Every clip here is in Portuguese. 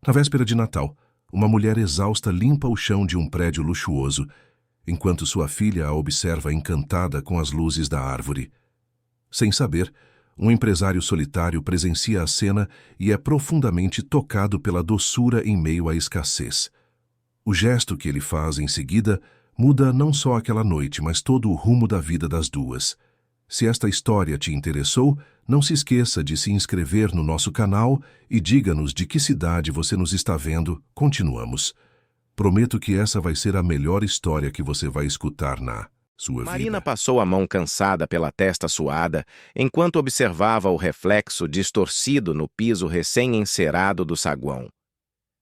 Na véspera de Natal, uma mulher exausta limpa o chão de um prédio luxuoso, enquanto sua filha a observa encantada com as luzes da árvore. Sem saber, um empresário solitário presencia a cena e é profundamente tocado pela doçura em meio à escassez. O gesto que ele faz em seguida muda não só aquela noite, mas todo o rumo da vida das duas. Se esta história te interessou, não se esqueça de se inscrever no nosso canal e diga-nos de que cidade você nos está vendo. Continuamos. Prometo que essa vai ser a melhor história que você vai escutar na sua vida. Marina passou a mão cansada pela testa suada, enquanto observava o reflexo distorcido no piso recém-encerado do saguão.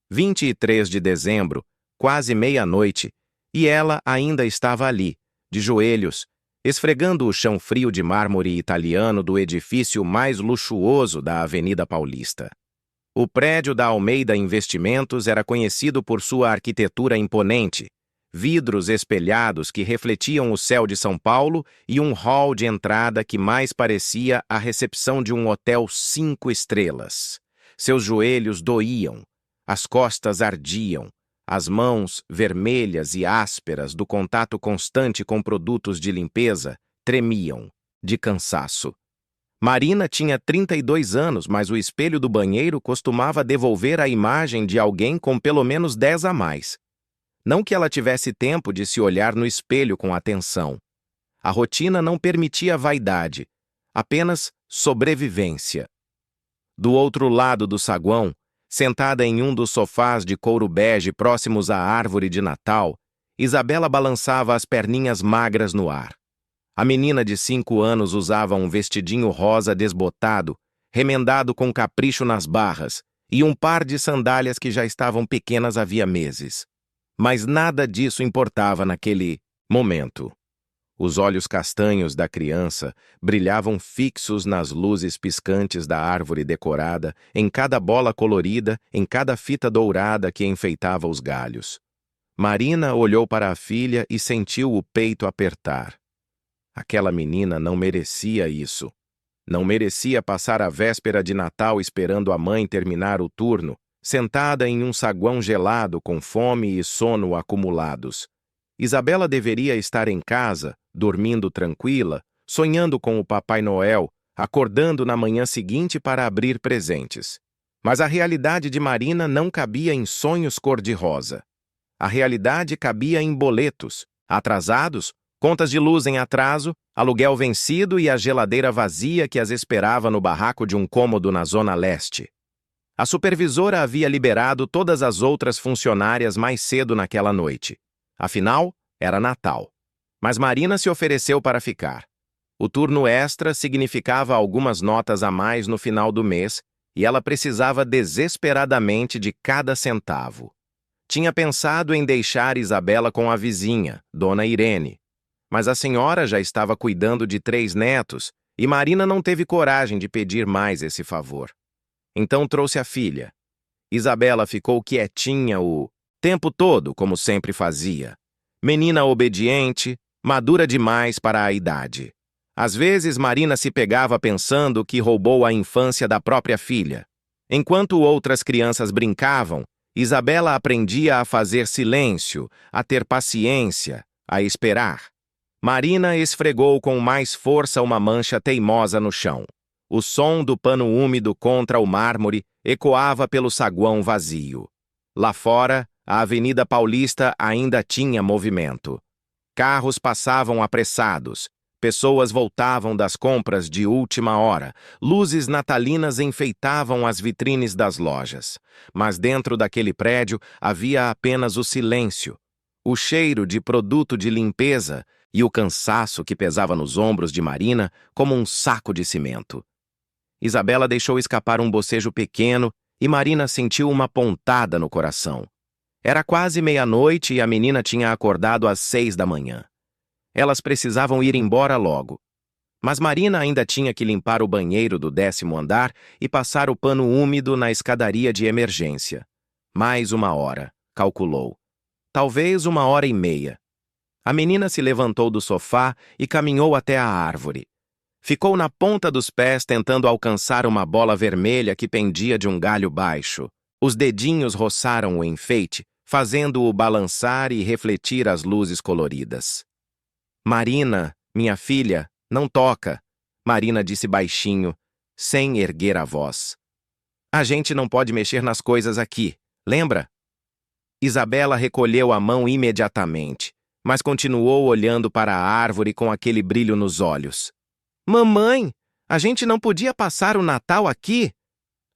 23 de dezembro, quase meia-noite, e ela ainda estava ali, de joelhos, esfregando o chão frio de mármore italiano do edifício mais luxuoso da Avenida Paulista. O prédio da Almeida Investimentos era conhecido por sua arquitetura imponente, vidros espelhados que refletiam o céu de São Paulo e um hall de entrada que mais parecia a recepção de um hotel 5 estrelas. Seus joelhos doíam, as costas ardiam, as mãos, vermelhas e ásperas do contato constante com produtos de limpeza, tremiam, de cansaço. Marina tinha 32 anos, mas o espelho do banheiro costumava devolver a imagem de alguém com pelo menos 10 a mais. Não que ela tivesse tempo de se olhar no espelho com atenção. A rotina não permitia vaidade, apenas sobrevivência. Do outro lado do saguão, sentada em um dos sofás de couro bege próximos à árvore de Natal, Isabela balançava as perninhas magras no ar. A menina de 5 anos usava um vestidinho rosa desbotado, remendado com capricho nas barras, e um par de sandálias que já estavam pequenas havia meses. Mas nada disso importava naquele momento. Os olhos castanhos da criança brilhavam fixos nas luzes piscantes da árvore decorada, em cada bola colorida, em cada fita dourada que enfeitava os galhos. Marina olhou para a filha e sentiu o peito apertar. Aquela menina não merecia isso. Não merecia passar a véspera de Natal esperando a mãe terminar o turno, sentada em um saguão gelado com fome e sono acumulados. Isabela deveria estar em casa, dormindo tranquila, sonhando com o Papai Noel, acordando na manhã seguinte para abrir presentes. Mas a realidade de Marina não cabia em sonhos cor-de-rosa. A realidade cabia em boletos, atrasados, contas de luz em atraso, aluguel vencido e a geladeira vazia que as esperava no barraco de um cômodo na Zona Leste. A supervisora havia liberado todas as outras funcionárias mais cedo naquela noite. Afinal, era Natal. Mas Marina se ofereceu para ficar. O turno extra significava algumas notas a mais no final do mês e ela precisava desesperadamente de cada centavo. Tinha pensado em deixar Isabela com a vizinha, Dona Irene. Mas a senhora já estava cuidando de 3 netos e Marina não teve coragem de pedir mais esse favor. Então trouxe a filha. Isabela ficou quietinha o tempo todo, como sempre fazia. Menina obediente, madura demais para a idade. Às vezes, Marina se pegava pensando que roubou a infância da própria filha. Enquanto outras crianças brincavam, Isabela aprendia a fazer silêncio, a ter paciência, a esperar. Marina esfregou com mais força uma mancha teimosa no chão. O som do pano úmido contra o mármore ecoava pelo saguão vazio. Lá fora, a Avenida Paulista ainda tinha movimento. Carros passavam apressados, pessoas voltavam das compras de última hora, luzes natalinas enfeitavam as vitrines das lojas. Mas dentro daquele prédio havia apenas o silêncio, o cheiro de produto de limpeza e o cansaço que pesava nos ombros de Marina como um saco de cimento. Isabela deixou escapar um bocejo pequeno e Marina sentiu uma pontada no coração. Era quase meia-noite e a menina tinha acordado às 6 da manhã. Elas precisavam ir embora logo. Mas Marina ainda tinha que limpar o banheiro do 10º andar e passar o pano úmido na escadaria de emergência. Mais 1 hora, calculou. Talvez 1h30. A menina se levantou do sofá e caminhou até a árvore. Ficou na ponta dos pés tentando alcançar uma bola vermelha que pendia de um galho baixo. Os dedinhos roçaram o enfeite, fazendo-o balançar e refletir as luzes coloridas. Marina, minha filha, não toca, Marina disse baixinho, sem erguer a voz. A gente não pode mexer nas coisas aqui, lembra? Isabela recolheu a mão imediatamente, mas continuou olhando para a árvore com aquele brilho nos olhos. Mamãe, a gente não podia passar o Natal aqui?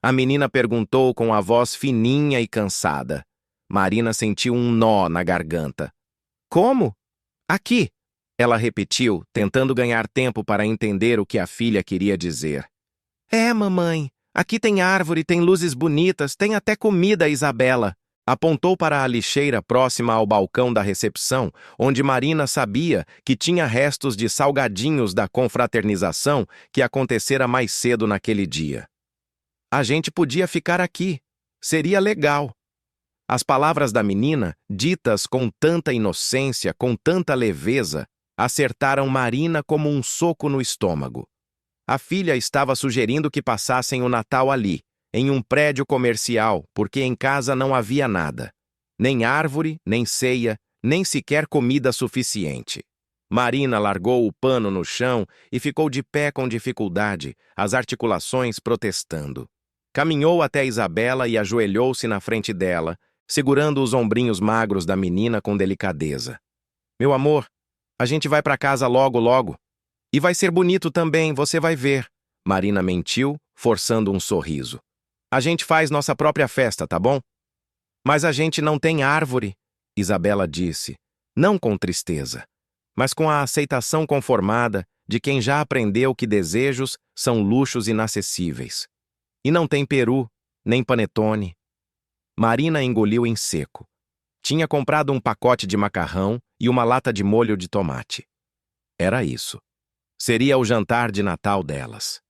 A menina perguntou com a voz fininha e cansada. Marina sentiu um nó na garganta. Como? Aqui, ela repetiu, tentando ganhar tempo para entender o que a filha queria dizer. É, mamãe, aqui tem árvore, tem luzes bonitas, tem até comida, Isabela. Apontou para a lixeira próxima ao balcão da recepção, onde Marina sabia que tinha restos de salgadinhos da confraternização que acontecera mais cedo naquele dia. A gente podia ficar aqui. Seria legal. As palavras da menina, ditas com tanta inocência, com tanta leveza, acertaram Marina como um soco no estômago. A filha estava sugerindo que passassem o Natal ali, em um prédio comercial, porque em casa não havia nada. Nem árvore, nem ceia, nem sequer comida suficiente. Marina largou o pano no chão e ficou de pé com dificuldade, as articulações protestando. Caminhou até Isabela e ajoelhou-se na frente dela, segurando os ombrinhos magros da menina com delicadeza. Meu amor, a gente vai para casa logo, logo. E vai ser bonito também, você vai ver. Marina mentiu, forçando um sorriso. A gente faz nossa própria festa, tá bom? Mas a gente não tem árvore, Isabela disse, não com tristeza, mas com a aceitação conformada de quem já aprendeu que desejos são luxos inacessíveis. E não tem peru, nem panetone. Marina engoliu em seco. Tinha comprado um pacote de macarrão e uma lata de molho de tomate. Era isso. Seria o jantar de Natal delas.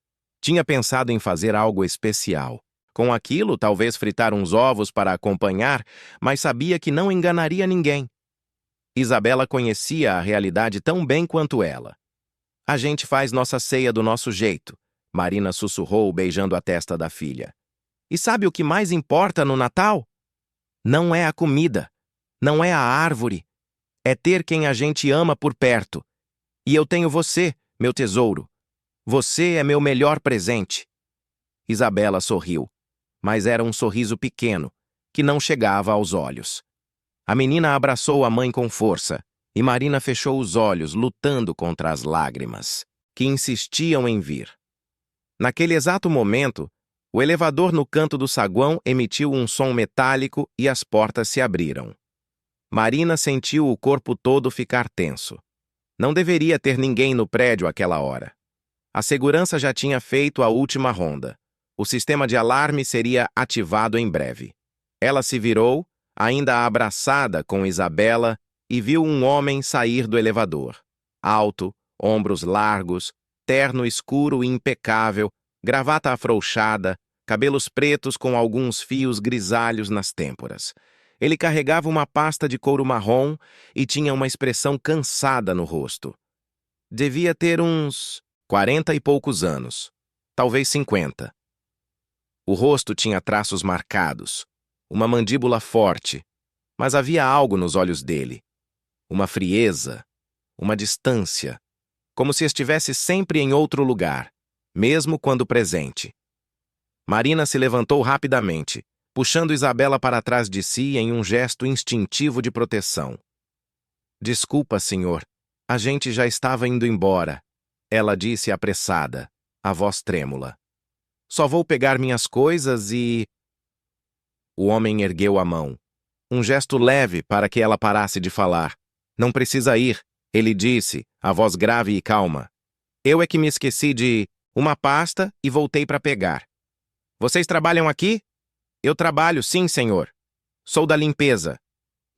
Tinha pensado em fazer algo especial. Com aquilo, talvez fritar uns ovos para acompanhar, mas sabia que não enganaria ninguém. Isabela conhecia a realidade tão bem quanto ela. A gente faz nossa ceia do nosso jeito, Marina sussurrou, beijando a testa da filha. E sabe o que mais importa no Natal? Não é a comida, não é a árvore, é ter quem a gente ama por perto. E eu tenho você, meu tesouro. Você é meu melhor presente. Isabela sorriu, mas era um sorriso pequeno, que não chegava aos olhos. A menina abraçou a mãe com força, e Marina fechou os olhos, lutando contra as lágrimas, que insistiam em vir. Naquele exato momento, o elevador no canto do saguão emitiu um som metálico e as portas se abriram. Marina sentiu o corpo todo ficar tenso. Não deveria ter ninguém no prédio àquela hora. A segurança já tinha feito a última ronda. O sistema de alarme seria ativado em breve. Ela se virou, ainda abraçada com Isabela, e viu um homem sair do elevador. Alto, ombros largos, terno escuro e impecável, gravata afrouxada, cabelos pretos com alguns fios grisalhos nas têmporas. Ele carregava uma pasta de couro marrom e tinha uma expressão cansada no rosto. Devia ter uns 40 e poucos anos, talvez 50. O rosto tinha traços marcados, uma mandíbula forte, mas havia algo nos olhos dele. Uma frieza, uma distância, como se estivesse sempre em outro lugar, mesmo quando presente. Marina se levantou rapidamente, puxando Isabela para trás de si em um gesto instintivo de proteção. Desculpa, senhor, a gente já estava indo embora, ela disse apressada, a voz trêmula. Só vou pegar minhas coisas e... O homem ergueu a mão. Um gesto leve para que ela parasse de falar. Não precisa ir, ele disse, a voz grave e calma. Eu é que me esqueci de uma pasta e voltei para pegar. Vocês trabalham aqui? Eu trabalho, sim, senhor. Sou da limpeza.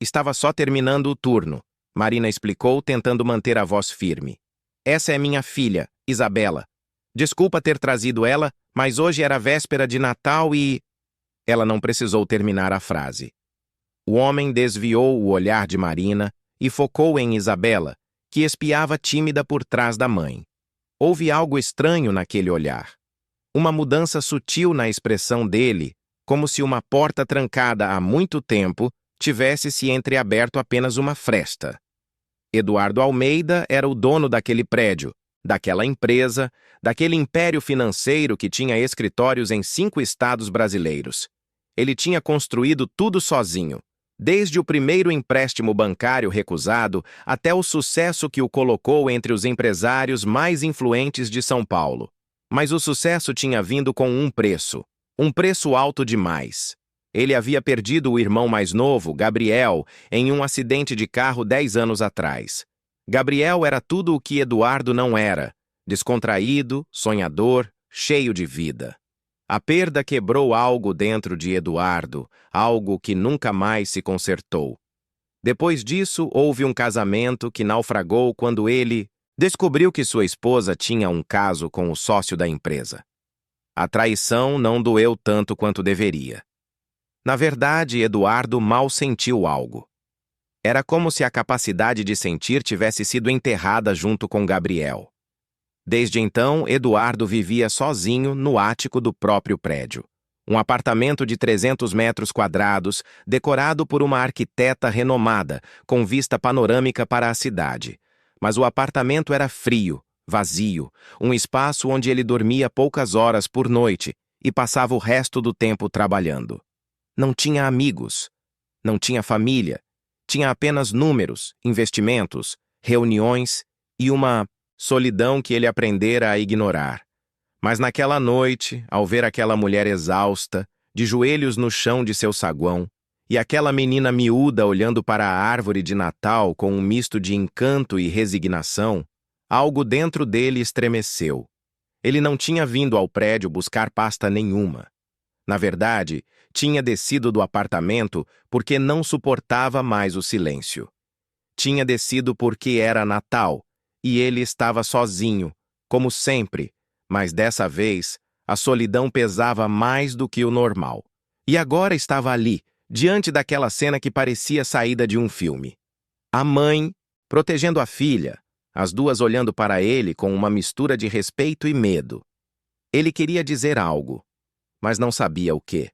Estava só terminando o turno, Marina explicou, tentando manter a voz firme. Essa é minha filha, Isabela. Desculpa ter trazido ela, mas hoje era véspera de Natal e... Ela não precisou terminar a frase. O homem desviou o olhar de Marina e focou em Isabela, que espiava tímida por trás da mãe. Houve algo estranho naquele olhar. Uma mudança sutil na expressão dele, como se uma porta trancada há muito tempo tivesse se entreaberto apenas uma fresta. Eduardo Almeida era o dono daquele prédio, daquela empresa, daquele império financeiro que tinha escritórios em 5 estados brasileiros. Ele tinha construído tudo sozinho, desde o primeiro empréstimo bancário recusado até o sucesso que o colocou entre os empresários mais influentes de São Paulo. Mas o sucesso tinha vindo com um preço alto demais. Ele havia perdido o irmão mais novo, Gabriel, em um acidente de carro 10 anos atrás. Gabriel era tudo o que Eduardo não era: descontraído, sonhador, cheio de vida. A perda quebrou algo dentro de Eduardo, algo que nunca mais se consertou. Depois disso, houve um casamento que naufragou quando ele descobriu que sua esposa tinha um caso com o sócio da empresa. A traição não doeu tanto quanto deveria. Na verdade, Eduardo mal sentiu algo. Era como se a capacidade de sentir tivesse sido enterrada junto com Gabriel. Desde então, Eduardo vivia sozinho no ático do próprio prédio. Um apartamento de 300 metros quadrados, decorado por uma arquiteta renomada, com vista panorâmica para a cidade. Mas o apartamento era frio, vazio, um espaço onde ele dormia poucas horas por noite e passava o resto do tempo trabalhando. Não tinha amigos, não tinha família, tinha apenas números, investimentos, reuniões e uma solidão que ele aprendera a ignorar. Mas naquela noite, ao ver aquela mulher exausta, de joelhos no chão de seu saguão, e aquela menina miúda olhando para a árvore de Natal com um misto de encanto e resignação, algo dentro dele estremeceu. Ele não tinha vindo ao prédio buscar pasta nenhuma. Na verdade, tinha descido do apartamento porque não suportava mais o silêncio. Tinha descido porque era Natal, e ele estava sozinho, como sempre, mas dessa vez a solidão pesava mais do que o normal. E agora estava ali, diante daquela cena que parecia saída de um filme. A mãe, protegendo a filha, as duas olhando para ele com uma mistura de respeito e medo. Ele queria dizer algo, mas não sabia o quê.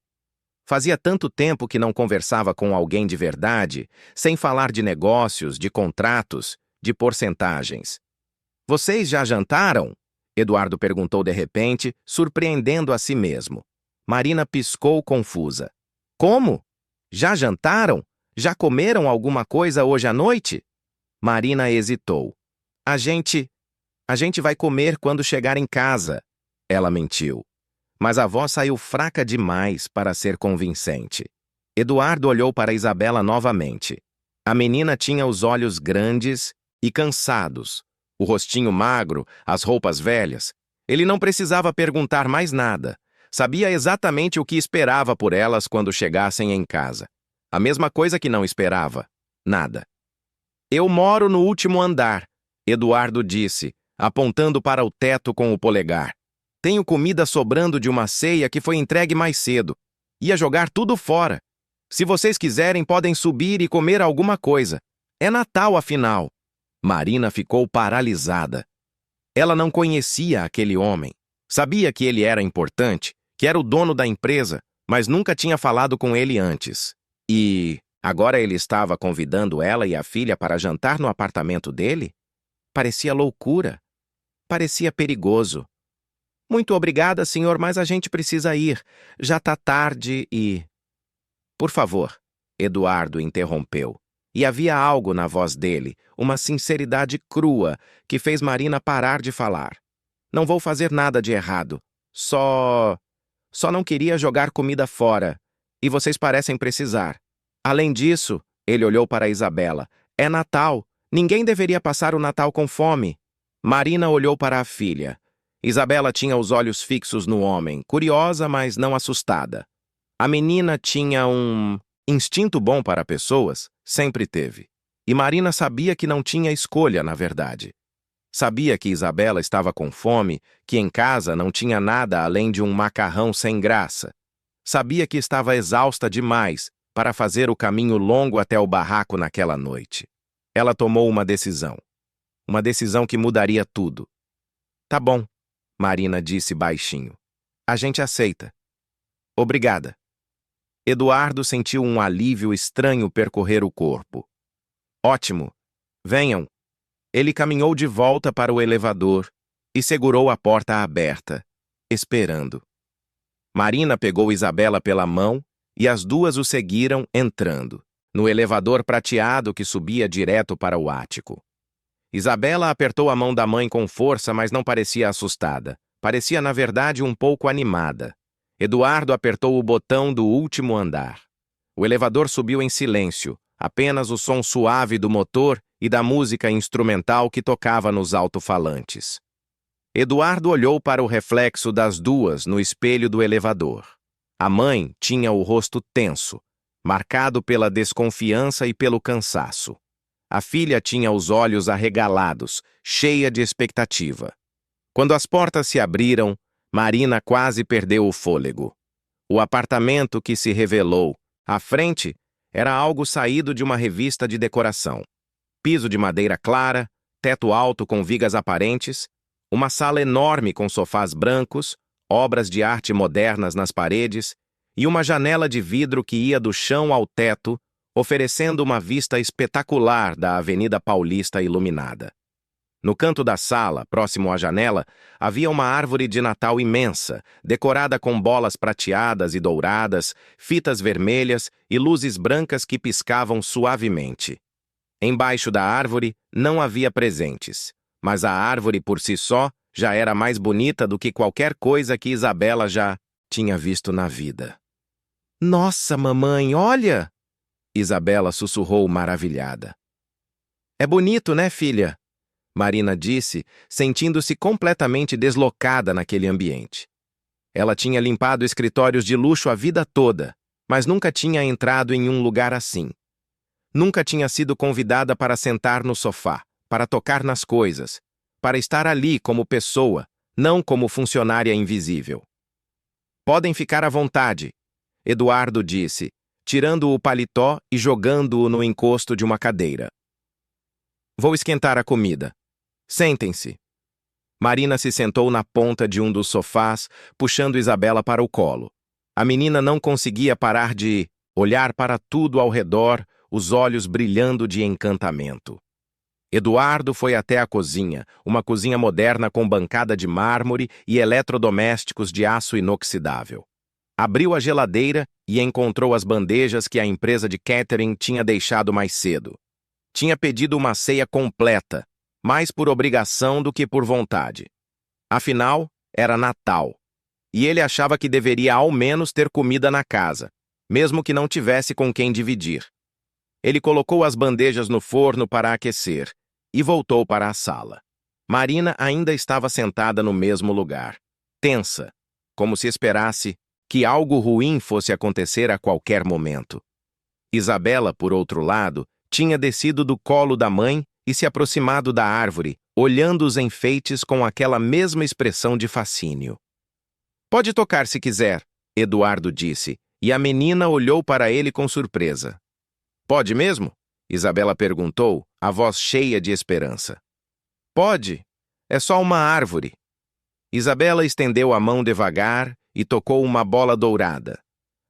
Fazia tanto tempo que não conversava com alguém de verdade, sem falar de negócios, de contratos, de porcentagens. "Vocês já jantaram?" Eduardo perguntou de repente, surpreendendo a si mesmo. Marina piscou confusa. "Como? Já jantaram? Já comeram alguma coisa hoje à noite?" Marina hesitou. A gente vai comer quando chegar em casa." Ela mentiu. Mas a voz saiu fraca demais para ser convincente. Eduardo olhou para Isabela novamente. A menina tinha os olhos grandes e cansados, o rostinho magro, as roupas velhas. Ele não precisava perguntar mais nada. Sabia exatamente o que esperava por elas quando chegassem em casa. A mesma coisa que não esperava. Nada. "Eu moro no último andar", Eduardo disse, apontando para o teto com o polegar. "Tenho comida sobrando de uma ceia que foi entregue mais cedo. Ia jogar tudo fora. Se vocês quiserem, podem subir e comer alguma coisa. É Natal, afinal." Marina ficou paralisada. Ela não conhecia aquele homem. Sabia que ele era importante, que era o dono da empresa, mas nunca tinha falado com ele antes. E agora ele estava convidando ela e a filha para jantar no apartamento dele? Parecia loucura. Parecia perigoso. "Muito obrigada, senhor, mas a gente precisa ir. Já tá tarde e..." "Por favor", Eduardo interrompeu. E havia algo na voz dele, uma sinceridade crua, que fez Marina parar de falar. "Não vou fazer nada de errado. Só não queria jogar comida fora. E vocês parecem precisar. Além disso," ele olhou para Isabela, "é Natal. Ninguém deveria passar o Natal com fome." Marina olhou para a filha. Isabela tinha os olhos fixos no homem, curiosa, mas não assustada. A menina tinha um instinto bom para pessoas, sempre teve. E Marina sabia que não tinha escolha, na verdade. Sabia que Isabela estava com fome, que em casa não tinha nada além de um macarrão sem graça. Sabia que estava exausta demais para fazer o caminho longo até o barraco naquela noite. Ela tomou uma decisão. Uma decisão que mudaria tudo. "Tá bom", Marina disse baixinho. "A gente aceita." "Obrigada." Eduardo sentiu um alívio estranho percorrer o corpo. Ótimo. Venham. Ele caminhou de volta para o elevador e segurou a porta aberta, esperando. Marina pegou Isabela pela mão e as duas o seguiram entrando, no elevador prateado que subia direto para o ático. Isabela apertou a mão da mãe com força, mas não parecia assustada. Parecia, na verdade, um pouco animada. Eduardo apertou o botão do último andar. O elevador subiu em silêncio, apenas o som suave do motor e da música instrumental que tocava nos alto-falantes. Eduardo olhou para o reflexo das duas no espelho do elevador. A mãe tinha o rosto tenso, marcado pela desconfiança e pelo cansaço. A filha tinha os olhos arregalados, cheia de expectativa. Quando as portas se abriram, Marina quase perdeu o fôlego. O apartamento que se revelou, à frente, era algo saído de uma revista de decoração. Piso de madeira clara, teto alto com vigas aparentes, uma sala enorme com sofás brancos, obras de arte modernas nas paredes e uma janela de vidro que ia do chão ao teto, oferecendo uma vista espetacular da Avenida Paulista iluminada. No canto da sala, próximo à janela, havia uma árvore de Natal imensa, decorada com bolas prateadas e douradas, fitas vermelhas e luzes brancas que piscavam suavemente. Embaixo da árvore não havia presentes, mas a árvore por si só já era mais bonita do que qualquer coisa que Isabela já tinha visto na vida. "Nossa, mamãe, olha!" Isabela sussurrou maravilhada. "É bonito, né, filha?" Marina disse, sentindo-se completamente deslocada naquele ambiente. Ela tinha limpado escritórios de luxo a vida toda, mas nunca tinha entrado em um lugar assim. Nunca tinha sido convidada para sentar no sofá, para tocar nas coisas, para estar ali como pessoa, não como funcionária invisível. "Podem ficar à vontade", Eduardo disse, tirando o paletó e jogando-o no encosto de uma cadeira. "Vou esquentar a comida. Sentem-se." Marina se sentou na ponta de um dos sofás, puxando Isabela para o colo. A menina não conseguia parar de olhar para tudo ao redor, os olhos brilhando de encantamento. Eduardo foi até a cozinha, uma cozinha moderna com bancada de mármore e eletrodomésticos de aço inoxidável. Abriu a geladeira e encontrou as bandejas que a empresa de catering tinha deixado mais cedo. Tinha pedido uma ceia completa, mais por obrigação do que por vontade. Afinal, era Natal, e ele achava que deveria ao menos ter comida na casa, mesmo que não tivesse com quem dividir. Ele colocou as bandejas no forno para aquecer e voltou para a sala. Marina ainda estava sentada no mesmo lugar, tensa, como se esperasse que algo ruim fosse acontecer a qualquer momento. Isabela, por outro lado, tinha descido do colo da mãe e se aproximado da árvore, olhando os enfeites com aquela mesma expressão de fascínio. "Pode tocar se quiser", Eduardo disse, e a menina olhou para ele com surpresa. "Pode mesmo?" Isabela perguntou, a voz cheia de esperança. "Pode. É só uma árvore." Isabela estendeu a mão devagar e tocou uma bola dourada.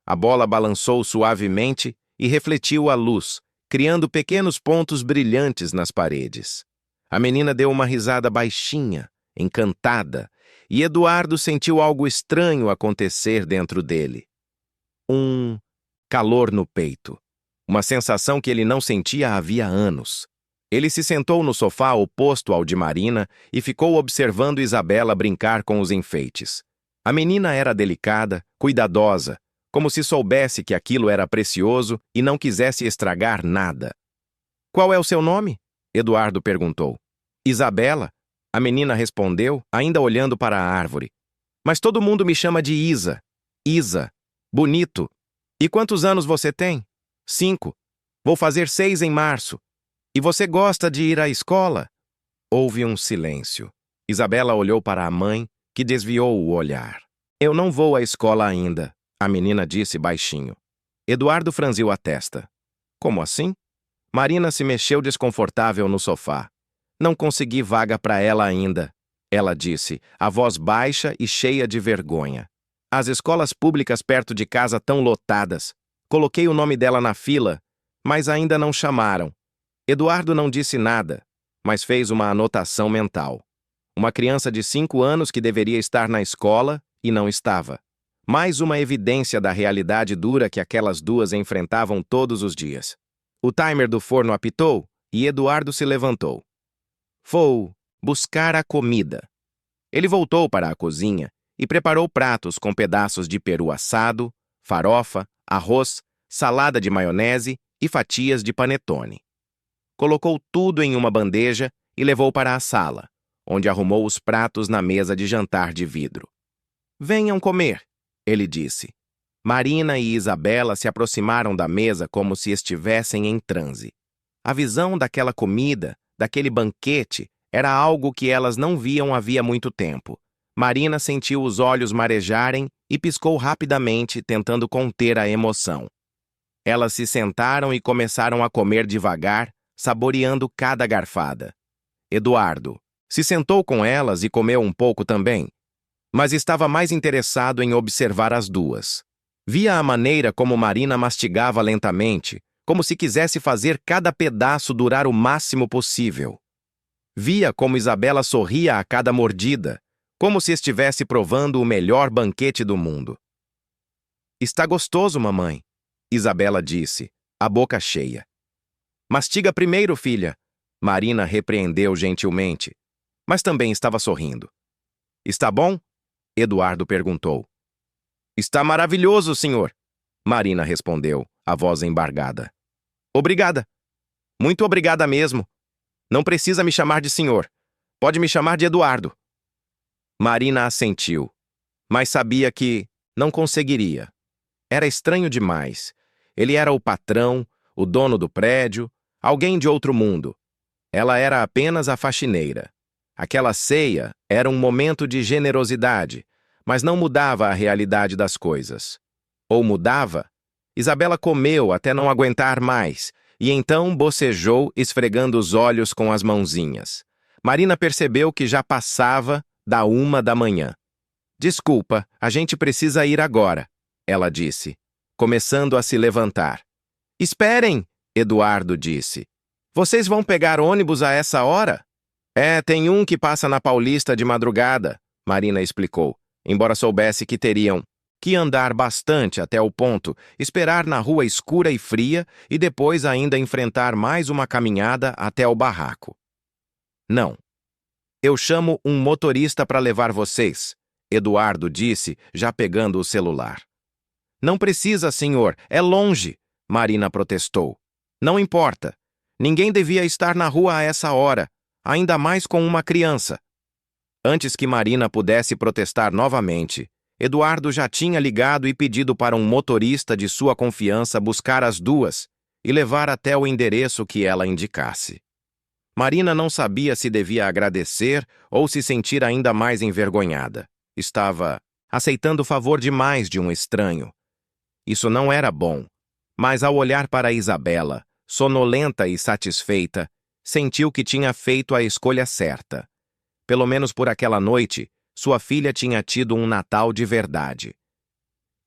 A bola balançou suavemente e refletiu a luz, criando pequenos pontos brilhantes nas paredes. A menina deu uma risada baixinha, encantada, e Eduardo sentiu algo estranho acontecer dentro dele. Um calor no peito. Uma sensação que ele não sentia havia anos. Ele se sentou no sofá oposto ao de Marina e ficou observando Isabela brincar com os enfeites. A menina era delicada, cuidadosa, como se soubesse que aquilo era precioso e não quisesse estragar nada. "Qual é o seu nome?" Eduardo perguntou. "Isabela", a menina respondeu, ainda olhando para a árvore. "Mas todo mundo me chama de Isa. Isa. Bonito. E quantos anos você tem?" 5. "Vou fazer 6 em março. E você gosta de ir à escola?" Houve um silêncio. Isabela olhou para a mãe, que desviou o olhar. "Eu não vou à escola ainda", a menina disse baixinho. Eduardo franziu a testa. "Como assim?" Marina se mexeu desconfortável no sofá. "Não consegui vaga para ela ainda", ela disse, a voz baixa e cheia de vergonha. "As escolas públicas perto de casa estão lotadas. Coloquei o nome dela na fila, mas ainda não chamaram. Eduardo não disse nada, mas fez uma anotação mental. Uma criança de 5 anos que deveria estar na escola e não estava. Mais uma evidência da realidade dura que aquelas duas enfrentavam todos os dias. O timer do forno apitou e Eduardo se levantou. Vou buscar a comida. Ele voltou para a cozinha e preparou pratos com pedaços de peru assado, farofa, arroz, salada de maionese e fatias de panetone. Colocou tudo em uma bandeja e levou para a sala, onde arrumou os pratos na mesa de jantar de vidro. Venham comer, ele disse. Marina e Isabela se aproximaram da mesa como se estivessem em transe. A visão daquela comida, daquele banquete, era algo que elas não viam havia muito tempo. Marina sentiu os olhos marejarem e piscou rapidamente, tentando conter a emoção. Elas se sentaram e começaram a comer devagar, saboreando cada garfada. Eduardo se sentou com elas e comeu um pouco também, mas estava mais interessado em observar as duas. Via a maneira como Marina mastigava lentamente, como se quisesse fazer cada pedaço durar o máximo possível. Via como Isabela sorria a cada mordida, como se estivesse provando o melhor banquete do mundo. Está gostoso, mamãe, Isabela disse, a boca cheia. Mastiga primeiro, filha, Marina repreendeu gentilmente, mas também estava sorrindo. Está bom? Eduardo perguntou. Está maravilhoso, senhor, Marina respondeu, a voz embargada. Obrigada. Muito obrigada mesmo. Não precisa me chamar de senhor. Pode me chamar de Eduardo. Marina assentiu, mas sabia que não conseguiria. Era estranho demais. Ele era o patrão, o dono do prédio, alguém de outro mundo. Ela era apenas a faxineira. Aquela ceia era um momento de generosidade, mas não mudava a realidade das coisas. Ou mudava? Isabela comeu até não aguentar mais, e então bocejou, esfregando os olhos com as mãozinhas. Marina percebeu que já passava da 1 da manhã. Desculpa, a gente precisa ir agora, ela disse, começando a se levantar. Esperem, Eduardo disse. Vocês vão pegar ônibus a essa hora? Tem um que passa na Paulista de madrugada, Marina explicou, embora soubesse que teriam que andar bastante até o ponto, esperar na rua escura e fria e depois ainda enfrentar mais uma caminhada até o barraco. Não. Eu chamo um motorista para levar vocês, Eduardo disse, já pegando o celular. Não precisa, senhor, é longe, Marina protestou. Não importa. Ninguém devia estar na rua a essa hora, ainda mais com uma criança. Antes que Marina pudesse protestar novamente, Eduardo já tinha ligado e pedido para um motorista de sua confiança buscar as duas e levar até o endereço que ela indicasse. Marina não sabia se devia agradecer ou se sentir ainda mais envergonhada. Estava aceitando o favor demais de um estranho. Isso não era bom, mas ao olhar para Isabela, sonolenta e satisfeita, sentiu que tinha feito a escolha certa. Pelo menos por aquela noite, sua filha tinha tido um Natal de verdade.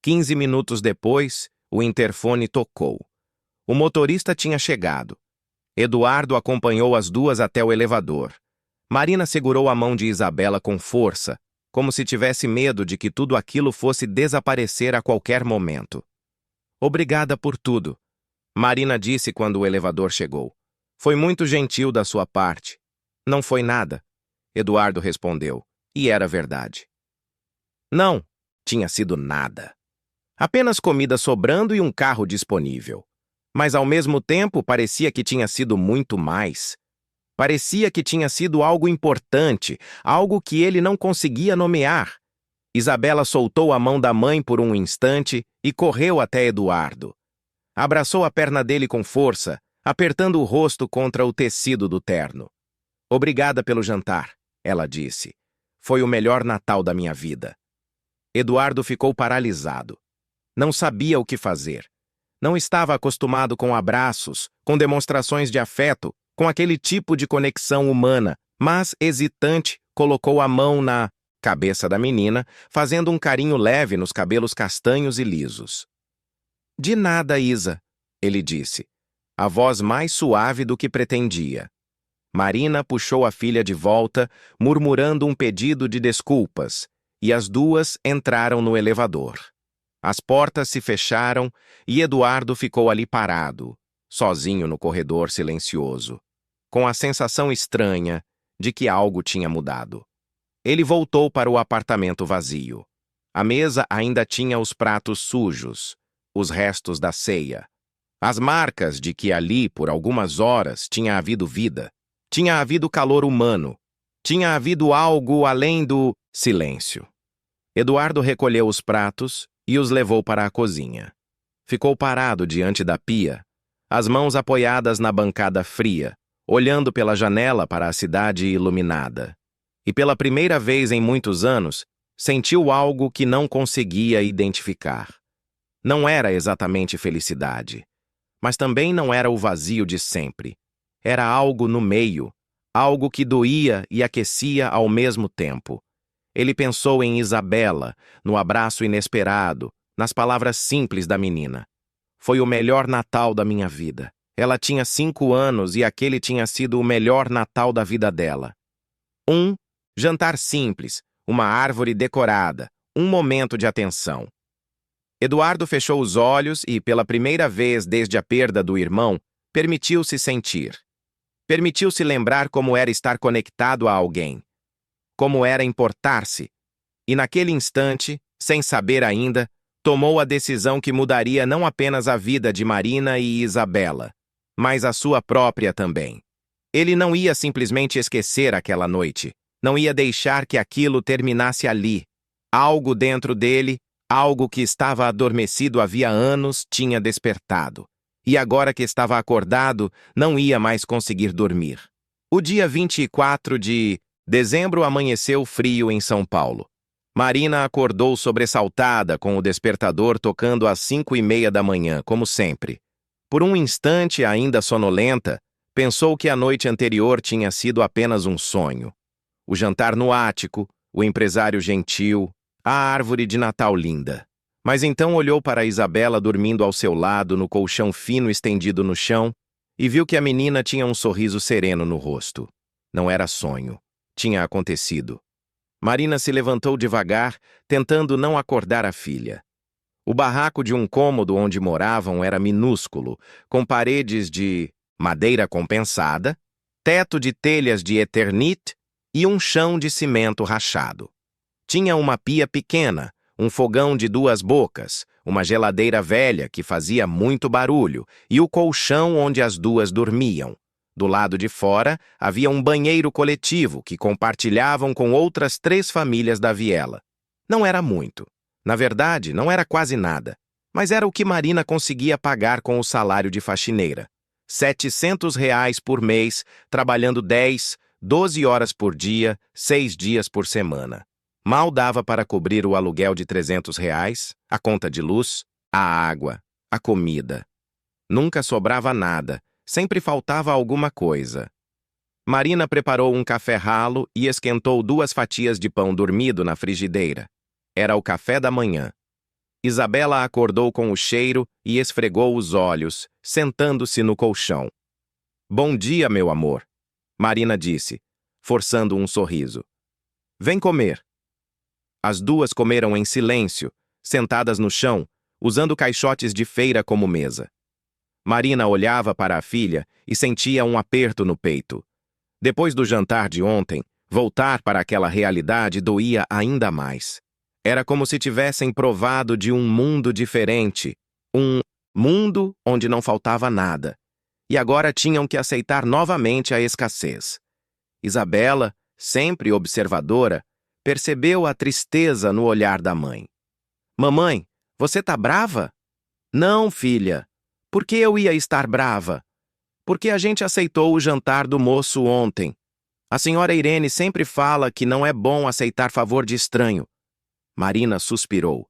15 minutos depois, o interfone tocou. O motorista tinha chegado. Eduardo acompanhou as duas até o elevador. Marina segurou a mão de Isabela com força, como se tivesse medo de que tudo aquilo fosse desaparecer a qualquer momento. Obrigada por tudo, Marina disse quando o elevador chegou. Foi muito gentil da sua parte. Não foi nada, Eduardo respondeu, e era verdade. Não, tinha sido nada. Apenas comida sobrando e um carro disponível. Mas ao mesmo tempo parecia que tinha sido muito mais. Parecia que tinha sido algo importante, algo que ele não conseguia nomear. Isabela soltou a mão da mãe por um instante e correu até Eduardo. Abraçou a perna dele com força, apertando o rosto contra o tecido do terno. Obrigada pelo jantar, ela disse. Foi o melhor Natal da minha vida. Eduardo ficou paralisado. Não sabia o que fazer. Não estava acostumado com abraços, com demonstrações de afeto, com aquele tipo de conexão humana, mas, hesitante, colocou a mão na cabeça da menina, fazendo um carinho leve nos cabelos castanhos e lisos. De nada, Isa, ele disse, a voz mais suave do que pretendia. Marina puxou a filha de volta, murmurando um pedido de desculpas, e as duas entraram no elevador. As portas se fecharam e Eduardo ficou ali parado, sozinho no corredor silencioso, com a sensação estranha de que algo tinha mudado. Ele voltou para o apartamento vazio. A mesa ainda tinha os pratos sujos, os restos da ceia, as marcas de que ali, por algumas horas, tinha havido vida. Tinha havido calor humano. Tinha havido algo além do silêncio. Eduardo recolheu os pratos e os levou para a cozinha. Ficou parado diante da pia, as mãos apoiadas na bancada fria, olhando pela janela para a cidade iluminada. E pela primeira vez em muitos anos, sentiu algo que não conseguia identificar. Não era exatamente felicidade, mas também não era o vazio de sempre. Era algo no meio, algo que doía e aquecia ao mesmo tempo. Ele pensou em Isabela, no abraço inesperado, nas palavras simples da menina. Foi o melhor Natal da minha vida. Ela tinha 5 anos e aquele tinha sido o melhor Natal da vida dela. Um jantar simples, uma árvore decorada, um momento de atenção. Eduardo fechou os olhos e, pela primeira vez desde a perda do irmão, permitiu-se sentir. Permitiu-se lembrar como era estar conectado a alguém, como era importar-se, e naquele instante, sem saber ainda, tomou a decisão que mudaria não apenas a vida de Marina e Isabela, mas a sua própria também. Ele não ia simplesmente esquecer aquela noite, não ia deixar que aquilo terminasse ali. Algo dentro dele, algo que estava adormecido havia anos, tinha despertado. E agora que estava acordado, não ia mais conseguir dormir. O dia 24 de dezembro amanheceu frio em São Paulo. Marina acordou sobressaltada com o despertador tocando às 5:30 da manhã, como sempre. Por um instante, ainda sonolenta, pensou que a noite anterior tinha sido apenas um sonho. O jantar no ático, o empresário gentil, a árvore de Natal linda. Mas então olhou para Isabela dormindo ao seu lado no colchão fino estendido no chão e viu que a menina tinha um sorriso sereno no rosto. Não era sonho. Tinha acontecido. Marina se levantou devagar, tentando não acordar a filha. O barraco de um cômodo onde moravam era minúsculo, com paredes de madeira compensada, teto de telhas de Eternit e um chão de cimento rachado. Tinha uma pia pequena, um fogão de 2 bocas, uma geladeira velha que fazia muito barulho e o colchão onde as duas dormiam. Do lado de fora, havia um banheiro coletivo que compartilhavam com outras 3 famílias da viela. Não era muito. Na verdade, não era quase nada. Mas era o que Marina conseguia pagar com o salário de faxineira. R$ 700 por mês, trabalhando 10, 12 horas por dia, 6 dias por semana. Mal dava para cobrir o aluguel de R$ 300, a conta de luz, a água, a comida. Nunca sobrava nada, sempre faltava alguma coisa. Marina preparou um café ralo e esquentou 2 fatias de pão dormido na frigideira. Era o café da manhã. Isabela acordou com o cheiro e esfregou os olhos, sentando-se no colchão. "Bom dia, meu amor", Marina disse, forçando um sorriso. "Vem comer." As duas comeram em silêncio, sentadas no chão, usando caixotes de feira como mesa. Marina olhava para a filha e sentia um aperto no peito. Depois do jantar de ontem, voltar para aquela realidade doía ainda mais. Era como se tivessem provado de um mundo diferente, um mundo onde não faltava nada. E agora tinham que aceitar novamente a escassez. Isabela, sempre observadora, percebeu a tristeza no olhar da mãe. "Mamãe, você tá brava?" "Não, filha. Por que eu ia estar brava?" "Porque a gente aceitou o jantar do moço ontem. A senhora Irene sempre fala que não é bom aceitar favor de estranho." Marina suspirou.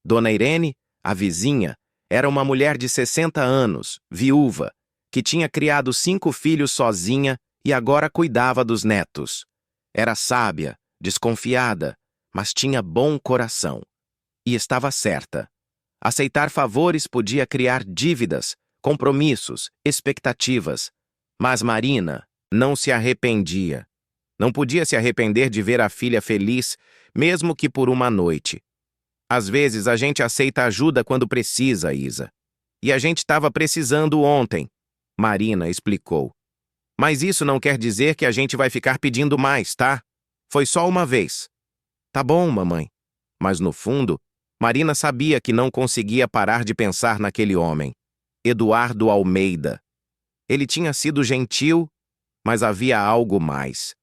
Dona Irene, a vizinha, era uma mulher de 60 anos, viúva, que tinha criado 5 filhos sozinha e agora cuidava dos netos. Era sábia, desconfiada, mas tinha bom coração. E estava certa. Aceitar favores podia criar dívidas, compromissos, expectativas. Mas Marina não se arrependia. Não podia se arrepender de ver a filha feliz, mesmo que por uma noite. Às vezes a gente aceita ajuda quando precisa, Isa. E a gente estava precisando ontem, Marina explicou. Mas isso não quer dizer que a gente vai ficar pedindo mais, tá? Foi só uma vez. Tá bom, mamãe. Mas no fundo, Marina sabia que não conseguia parar de pensar naquele homem, Eduardo Almeida. Ele tinha sido gentil, mas havia algo mais.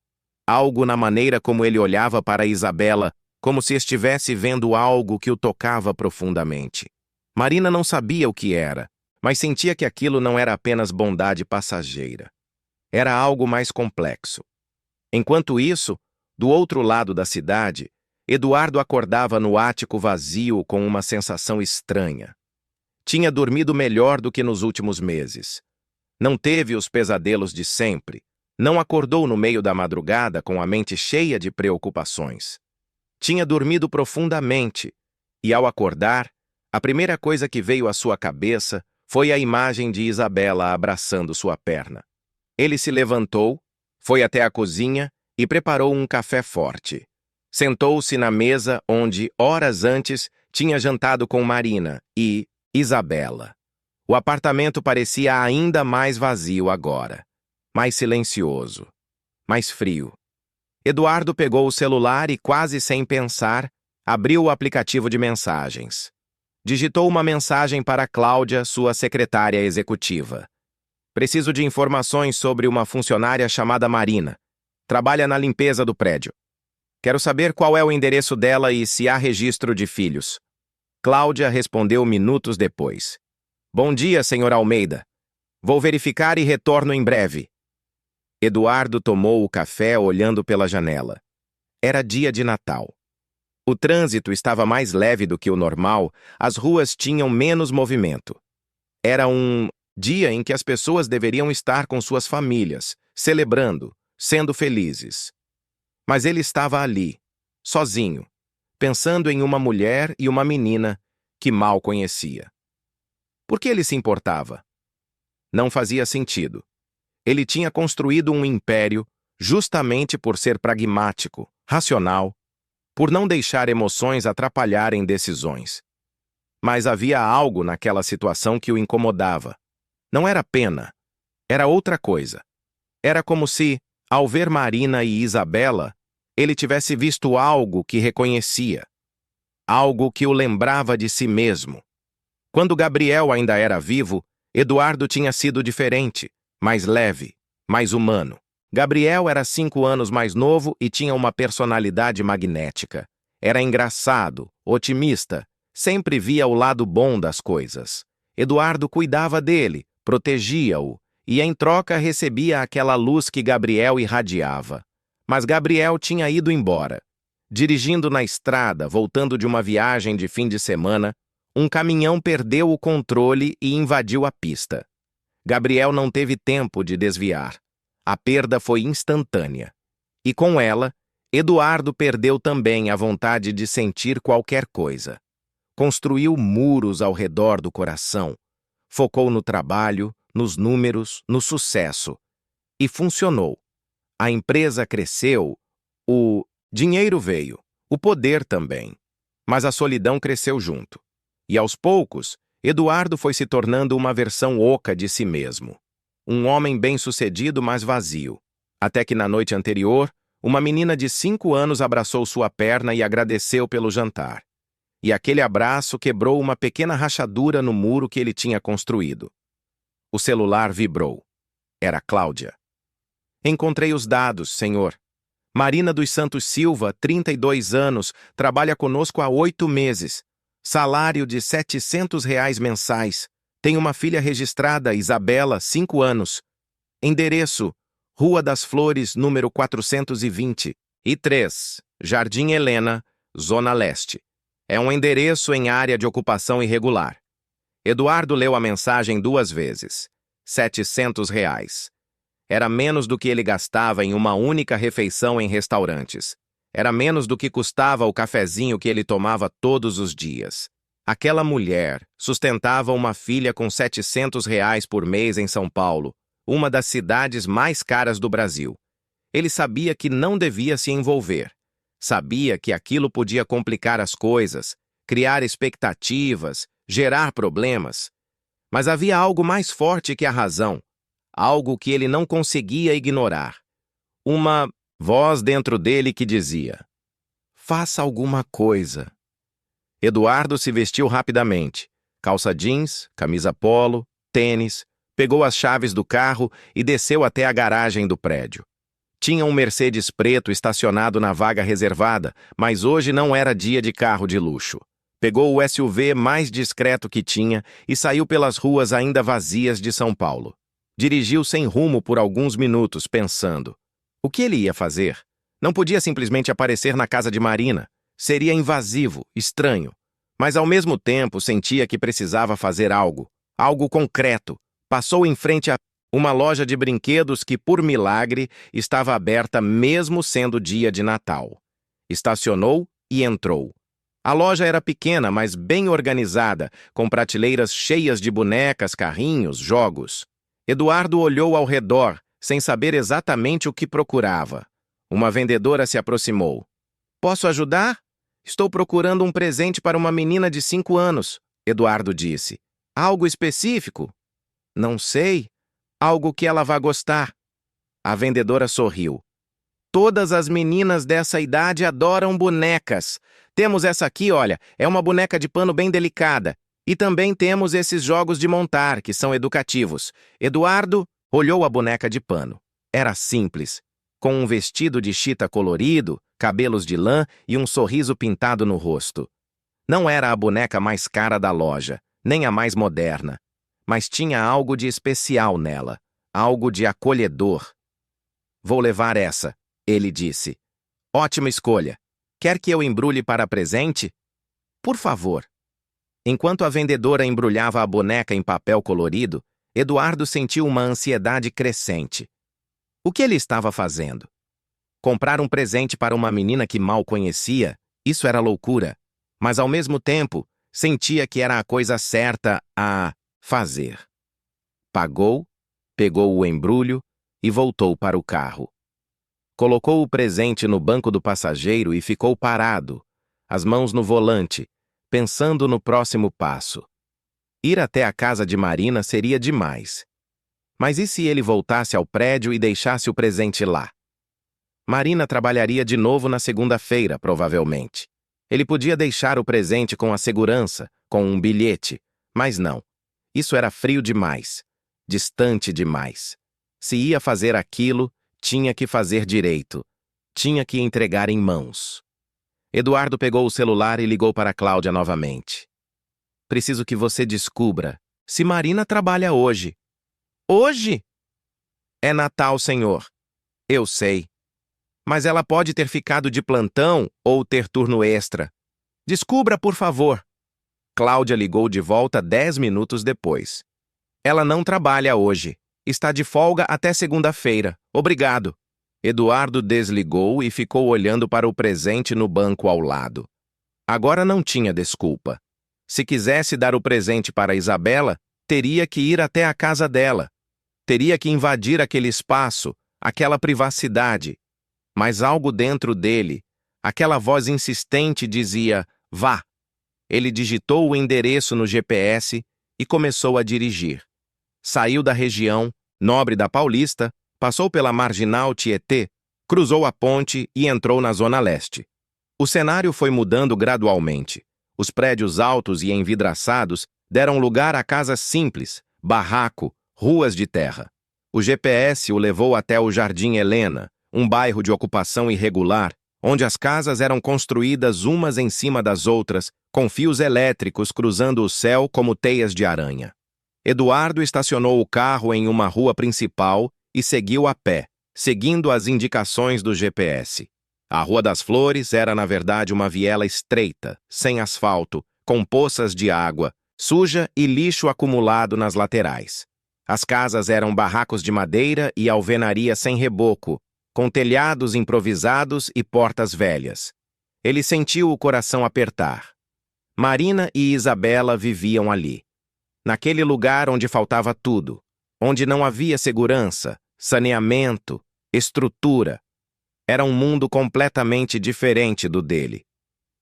Algo na maneira como ele olhava para Isabela, como se estivesse vendo algo que o tocava profundamente. Marina não sabia o que era, mas sentia que aquilo não era apenas bondade passageira. Era algo mais complexo. Enquanto isso, do outro lado da cidade, Eduardo acordava no ático vazio com uma sensação estranha. Tinha dormido melhor do que nos últimos meses. Não teve os pesadelos de sempre. Não acordou no meio da madrugada com a mente cheia de preocupações. Tinha dormido profundamente, e ao acordar, a primeira coisa que veio à sua cabeça foi a imagem de Isabela abraçando sua perna. Ele se levantou, foi até a cozinha e preparou um café forte. Sentou-se na mesa onde, horas antes, tinha jantado com Marina e Isabela. O apartamento parecia ainda mais vazio agora, mais silencioso, mais frio. Eduardo pegou o celular e, quase sem pensar, abriu o aplicativo de mensagens. Digitou uma mensagem para Cláudia, sua secretária executiva. Preciso de informações sobre uma funcionária chamada Marina. Trabalha na limpeza do prédio. Quero saber qual é o endereço dela e se há registro de filhos. Cláudia respondeu minutos depois. Bom dia, senhor Almeida. Vou verificar e retorno em breve. Eduardo tomou o café olhando pela janela. Era dia de Natal. O trânsito estava mais leve do que o normal, as ruas tinham menos movimento. Era um dia em que as pessoas deveriam estar com suas famílias, celebrando, sendo felizes. Mas ele estava ali, sozinho, pensando em uma mulher e uma menina que mal conhecia. Por que ele se importava? Não fazia sentido. Ele tinha construído um império justamente por ser pragmático, racional, por não deixar emoções atrapalharem decisões. Mas havia algo naquela situação que o incomodava. Não era pena, era outra coisa. Era como se, ao ver Marina e Isabela, ele tivesse visto algo que reconhecia. Algo que o lembrava de si mesmo. Quando Gabriel ainda era vivo, Eduardo tinha sido diferente, mais leve, mais humano. Gabriel era 5 anos mais novo e tinha uma personalidade magnética. Era engraçado, otimista, sempre via o lado bom das coisas. Eduardo cuidava dele, protegia-o, e em troca recebia aquela luz que Gabriel irradiava. Mas Gabriel tinha ido embora. Dirigindo na estrada, voltando de uma viagem de fim de semana, um caminhão perdeu o controle e invadiu a pista. Gabriel não teve tempo de desviar. A perda foi instantânea. E com ela, Eduardo perdeu também a vontade de sentir qualquer coisa. Construiu muros ao redor do coração. Focou no trabalho, nos números, no sucesso. E funcionou. A empresa cresceu, o dinheiro veio, o poder também. Mas a solidão cresceu junto. E aos poucos, Eduardo foi se tornando uma versão oca de si mesmo. Um homem bem-sucedido, mas vazio. Até que na noite anterior, uma menina de 5 anos abraçou sua perna e agradeceu pelo jantar. E aquele abraço quebrou uma pequena rachadura no muro que ele tinha construído. O celular vibrou. Era Cláudia. Encontrei os dados, senhor. Marina dos Santos Silva, 32 anos, trabalha conosco há 8 meses. Salário de R$ 700 mensais. Tem uma filha registrada, Isabela, 5 anos. Endereço: Rua das Flores, número 420. E 3, Jardim Helena, Zona Leste. É um endereço em área de ocupação irregular. Eduardo leu a mensagem 2 vezes. R$ 700. Era menos do que ele gastava em uma única refeição em restaurantes. Era menos do que custava o cafezinho que ele tomava todos os dias. Aquela mulher sustentava uma filha com R$ 700 por mês em São Paulo, uma das cidades mais caras do Brasil. Ele sabia que não devia se envolver. Sabia que aquilo podia complicar as coisas, criar expectativas, gerar problemas. Mas havia algo mais forte que a razão, algo que ele não conseguia ignorar. Uma voz dentro dele que dizia: faça alguma coisa. Eduardo se vestiu rapidamente. Calça jeans, camisa polo, tênis, pegou as chaves do carro e desceu até a garagem do prédio. Tinha um Mercedes preto estacionado na vaga reservada, mas hoje não era dia de carro de luxo. Pegou o SUV mais discreto que tinha e saiu pelas ruas ainda vazias de São Paulo. Dirigiu sem rumo por alguns minutos, pensando. O que ele ia fazer? Não podia simplesmente aparecer na casa de Marina. Seria invasivo, estranho. Mas ao mesmo tempo sentia que precisava fazer algo concreto. Passou em frente a uma loja de brinquedos que, por milagre, estava aberta mesmo sendo dia de Natal. Estacionou e entrou. A loja era pequena, mas bem organizada, com prateleiras cheias de bonecas, carrinhos, jogos. Eduardo olhou ao redor, sem saber exatamente o que procurava. Uma vendedora se aproximou. Posso ajudar? Estou procurando um presente para uma menina de 5 anos, Eduardo disse. Algo específico? Não sei. Algo que ela vá gostar. A vendedora sorriu. Todas as meninas dessa idade adoram bonecas. Temos essa aqui, olha, é uma boneca de pano bem delicada. E também temos esses jogos de montar, que são educativos. Eduardo olhou a boneca de pano. Era simples, com um vestido de chita colorido, cabelos de lã e um sorriso pintado no rosto. Não era a boneca mais cara da loja, nem a mais moderna, mas tinha algo de especial nela, algo de acolhedor. Vou levar essa, ele disse. Ótima escolha. Quer que eu embrulhe para presente? Por favor. Enquanto a vendedora embrulhava a boneca em papel colorido, Eduardo sentiu uma ansiedade crescente. O que ele estava fazendo? Comprar um presente para uma menina que mal conhecia, isso era loucura, mas ao mesmo tempo, sentia que era a coisa certa a fazer. Pagou, pegou o embrulho e voltou para o carro. Colocou o presente no banco do passageiro e ficou parado, as mãos no volante, pensando no próximo passo. Ir até a casa de Marina seria demais. Mas e se ele voltasse ao prédio e deixasse o presente lá? Marina trabalharia de novo na segunda-feira, provavelmente. Ele podia deixar o presente com a segurança, com um bilhete, mas não. Isso era frio demais, distante demais. Se ia fazer aquilo, tinha que fazer direito. Tinha que entregar em mãos. Eduardo pegou o celular e ligou para Cláudia novamente. Preciso que você descubra se Marina trabalha hoje. Hoje? É Natal, senhor. Eu sei. Mas ela pode ter ficado de plantão ou ter turno extra. Descubra, por favor. Cláudia ligou de volta 10 minutos depois. Ela não trabalha hoje. Está de folga até segunda-feira. Obrigado. Eduardo desligou e ficou olhando para o presente no banco ao lado. Agora não tinha desculpa. Se quisesse dar o presente para Isabela, teria que ir até a casa dela. Teria que invadir aquele espaço, aquela privacidade. Mas algo dentro dele, aquela voz insistente dizia, vá. Ele digitou o endereço no GPS e começou a dirigir. Saiu da região, nobre da Paulista, passou pela Marginal Tietê, cruzou a ponte e entrou na Zona Leste. O cenário foi mudando gradualmente. Os prédios altos e envidraçados deram lugar a casas simples, barraco, ruas de terra. O GPS o levou até o Jardim Helena, um bairro de ocupação irregular, onde as casas eram construídas umas em cima das outras, com fios elétricos cruzando o céu como teias de aranha. Eduardo estacionou o carro em uma rua principal e seguiu a pé, seguindo as indicações do GPS. A Rua das Flores era, na verdade, uma viela estreita, sem asfalto, com poças de água, suja e lixo acumulado nas laterais. As casas eram barracos de madeira e alvenaria sem reboco, com telhados improvisados e portas velhas. Ele sentiu o coração apertar. Marina e Isabela viviam ali. Naquele lugar onde faltava tudo, onde não havia segurança, saneamento, estrutura. Era um mundo completamente diferente do dele.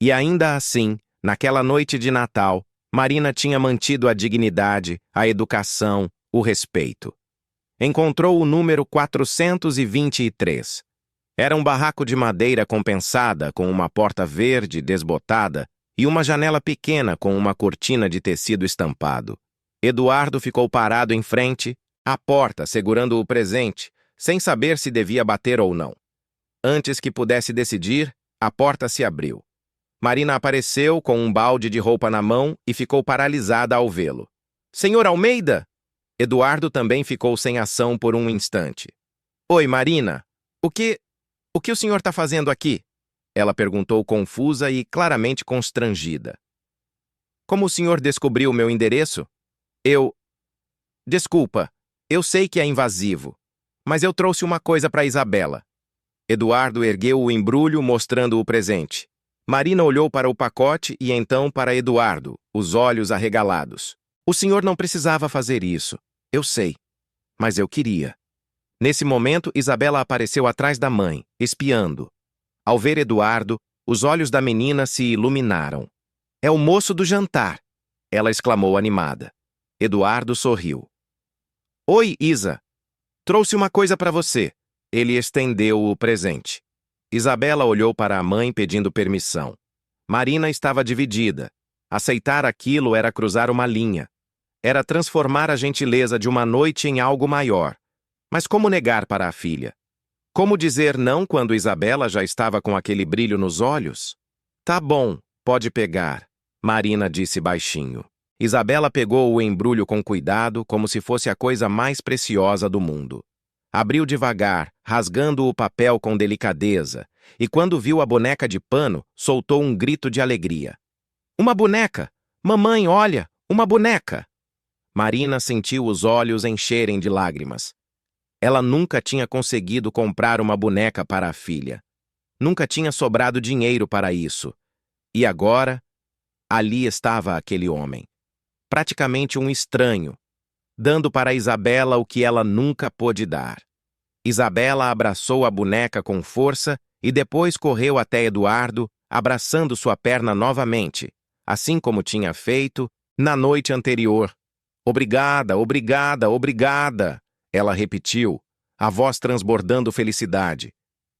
E ainda assim, naquela noite de Natal, Marina tinha mantido a dignidade, a educação, o respeito. Encontrou o número 423. Era um barraco de madeira compensada com uma porta verde desbotada e uma janela pequena com uma cortina de tecido estampado. Eduardo ficou parado em frente, à porta, segurando o presente, sem saber se devia bater ou não. Antes que pudesse decidir, a porta se abriu. Marina apareceu com um balde de roupa na mão e ficou paralisada ao vê-lo. Senhor Almeida! Eduardo também ficou sem ação por um instante. Oi, Marina. O que o senhor está fazendo aqui? Ela perguntou confusa e claramente constrangida. Como o senhor descobriu meu endereço? Desculpa, eu sei que é invasivo, mas eu trouxe uma coisa para Isabela. Eduardo ergueu o embrulho mostrando o presente. Marina olhou para o pacote e então para Eduardo, os olhos arregalados. O senhor não precisava fazer isso. Eu sei. Mas eu queria. Nesse momento, Isabela apareceu atrás da mãe, espiando. Ao ver Eduardo, os olhos da menina se iluminaram. É o moço do jantar, ela exclamou animada. Eduardo sorriu. Oi, Isa. Trouxe uma coisa para você. Ele estendeu o presente. Isabela olhou para a mãe pedindo permissão. Marina estava dividida. Aceitar aquilo era cruzar uma linha. Era transformar a gentileza de uma noite em algo maior. Mas como negar para a filha? Como dizer não quando Isabela já estava com aquele brilho nos olhos? Tá bom, pode pegar, Marina disse baixinho. Isabela pegou o embrulho com cuidado, como se fosse a coisa mais preciosa do mundo. Abriu devagar, rasgando o papel com delicadeza, e quando viu a boneca de pano, soltou um grito de alegria. Uma boneca! Mamãe, olha, uma boneca! Marina sentiu os olhos encherem de lágrimas. Ela nunca tinha conseguido comprar uma boneca para a filha. Nunca tinha sobrado dinheiro para isso. E agora, ali estava aquele homem. Praticamente um estranho, dando para Isabela o que ela nunca pôde dar. Isabela abraçou a boneca com força e depois correu até Eduardo, abraçando sua perna novamente, assim como tinha feito na noite anterior. Obrigada, obrigada, obrigada, ela repetiu, a voz transbordando felicidade.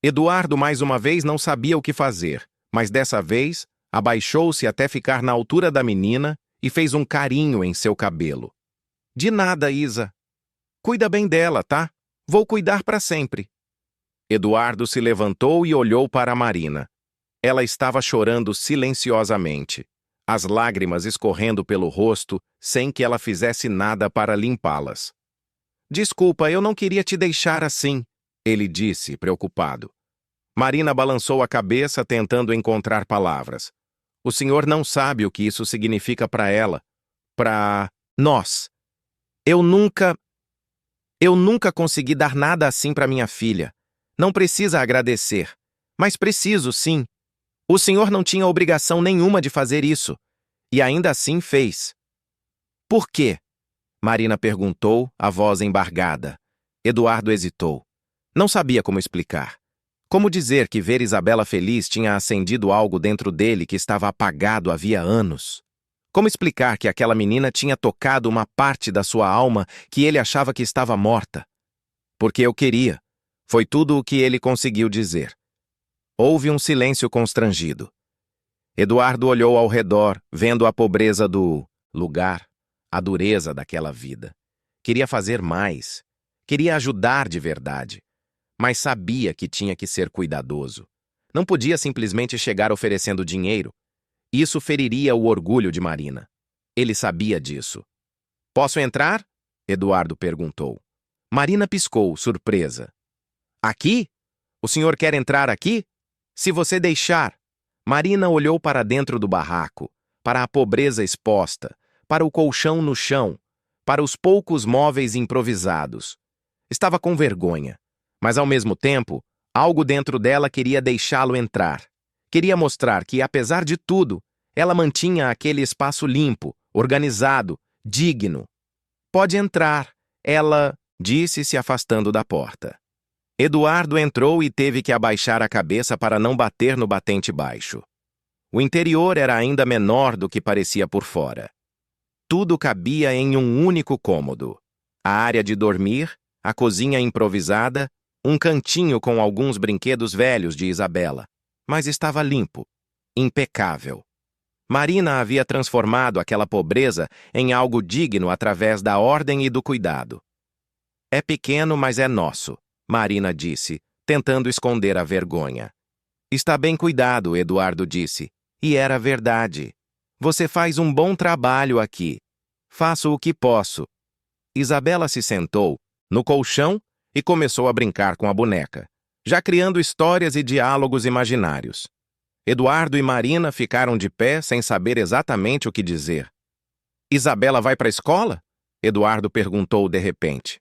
Eduardo mais uma vez não sabia o que fazer, mas dessa vez abaixou-se até ficar na altura da menina e fez um carinho em seu cabelo. De nada, Isa. Cuida bem dela, tá? Vou cuidar para sempre. Eduardo se levantou e olhou para Marina. Ela estava chorando silenciosamente, as lágrimas escorrendo pelo rosto sem que ela fizesse nada para limpá-las. Desculpa, eu não queria te deixar assim, ele disse, preocupado. Marina balançou a cabeça tentando encontrar palavras. O senhor não sabe o que isso significa para ela, para nós. Eu nunca consegui dar nada assim para minha filha. Não precisa agradecer. Mas preciso, sim. O senhor não tinha obrigação nenhuma de fazer isso. E ainda assim fez. Por quê? Marina perguntou, a voz embargada. Eduardo hesitou. Não sabia como explicar. Como dizer que ver Isabela feliz tinha acendido algo dentro dele que estava apagado havia anos? Como explicar que aquela menina tinha tocado uma parte da sua alma que ele achava que estava morta? Porque eu queria. Foi tudo o que ele conseguiu dizer. Houve um silêncio constrangido. Eduardo olhou ao redor, vendo a pobreza do lugar, a dureza daquela vida. Queria fazer mais. Queria ajudar de verdade. Mas sabia que tinha que ser cuidadoso. Não podia simplesmente chegar oferecendo dinheiro. Isso feriria o orgulho de Marina. Ele sabia disso. Posso entrar? Eduardo perguntou. Marina piscou, surpresa. Aqui? O senhor quer entrar aqui? Se você deixar. Marina olhou para dentro do barraco, para a pobreza exposta, para o colchão no chão, para os poucos móveis improvisados. Estava com vergonha, mas ao mesmo tempo, algo dentro dela queria deixá-lo entrar. Queria mostrar que, apesar de tudo, Ela mantinha aquele espaço limpo, organizado, digno. Pode entrar, ela disse, se afastando da porta. Eduardo entrou e teve que abaixar a cabeça para não bater no batente baixo. O interior era ainda menor do que parecia por fora. Tudo cabia em um único cômodo. A área de dormir, a cozinha improvisada, um cantinho com alguns brinquedos velhos de Isabela. Mas estava limpo, impecável. Marina havia transformado aquela pobreza em algo digno através da ordem e do cuidado. É pequeno, mas é nosso, Marina disse, tentando esconder a vergonha. Está bem cuidado, Eduardo disse. E era verdade. Você faz um bom trabalho aqui. Faço o que posso. Isabela se sentou no colchão e começou a brincar com a boneca, já criando histórias e diálogos imaginários. Eduardo e Marina ficaram de pé sem saber exatamente o que dizer. Isabela vai para a escola? Eduardo perguntou de repente.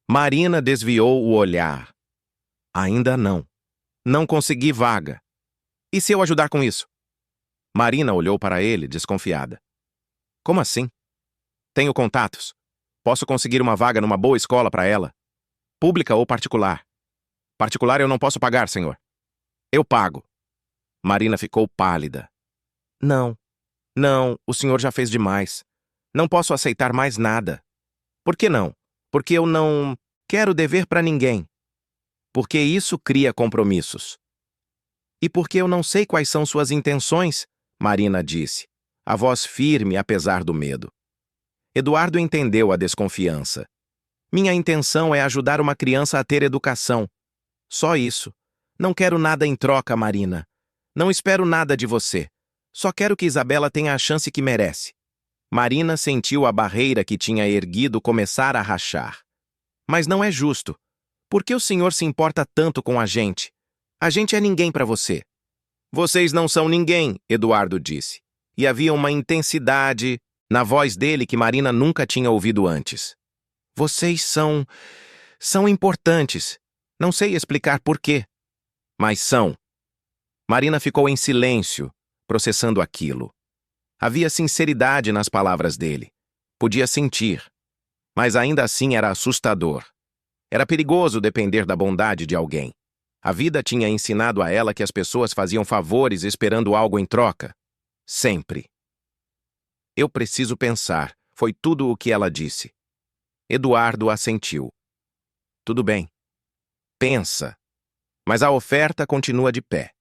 Marina desviou o olhar. Ainda não. Não consegui vaga. E se eu ajudar com isso? Marina olhou para ele, desconfiada. Como assim? Tenho contatos. Posso conseguir uma vaga numa boa escola para ela. Pública ou particular? Particular eu não posso pagar, senhor. Eu pago. Marina ficou pálida. Não, o senhor já fez demais. Não posso aceitar mais nada. Por que não? Porque eu não quero dever para ninguém. Porque isso cria compromissos. E porque eu não sei quais são suas intenções, Marina disse, a voz firme apesar do medo. Eduardo entendeu a desconfiança. Minha intenção é ajudar uma criança a ter educação. Só isso. Não quero nada em troca, Marina. Não espero nada de você. Só quero que Isabela tenha a chance que merece. Marina sentiu a barreira que tinha erguido começar a rachar. Mas não é justo. Por que o senhor se importa tanto com a gente? A gente é ninguém para você. Vocês não são ninguém, Eduardo disse. E havia uma intensidade na voz dele que Marina nunca tinha ouvido antes. Vocês são importantes. Não sei explicar por quê. Mas são. Marina ficou em silêncio, processando aquilo. Havia sinceridade nas palavras dele. Podia sentir. Mas ainda assim era assustador. Era perigoso depender da bondade de alguém. A vida tinha ensinado a ela que as pessoas faziam favores esperando algo em troca. Sempre. Eu preciso pensar, foi tudo o que ela disse. Eduardo assentiu. Tudo bem. Pensa. Mas a oferta continua de pé.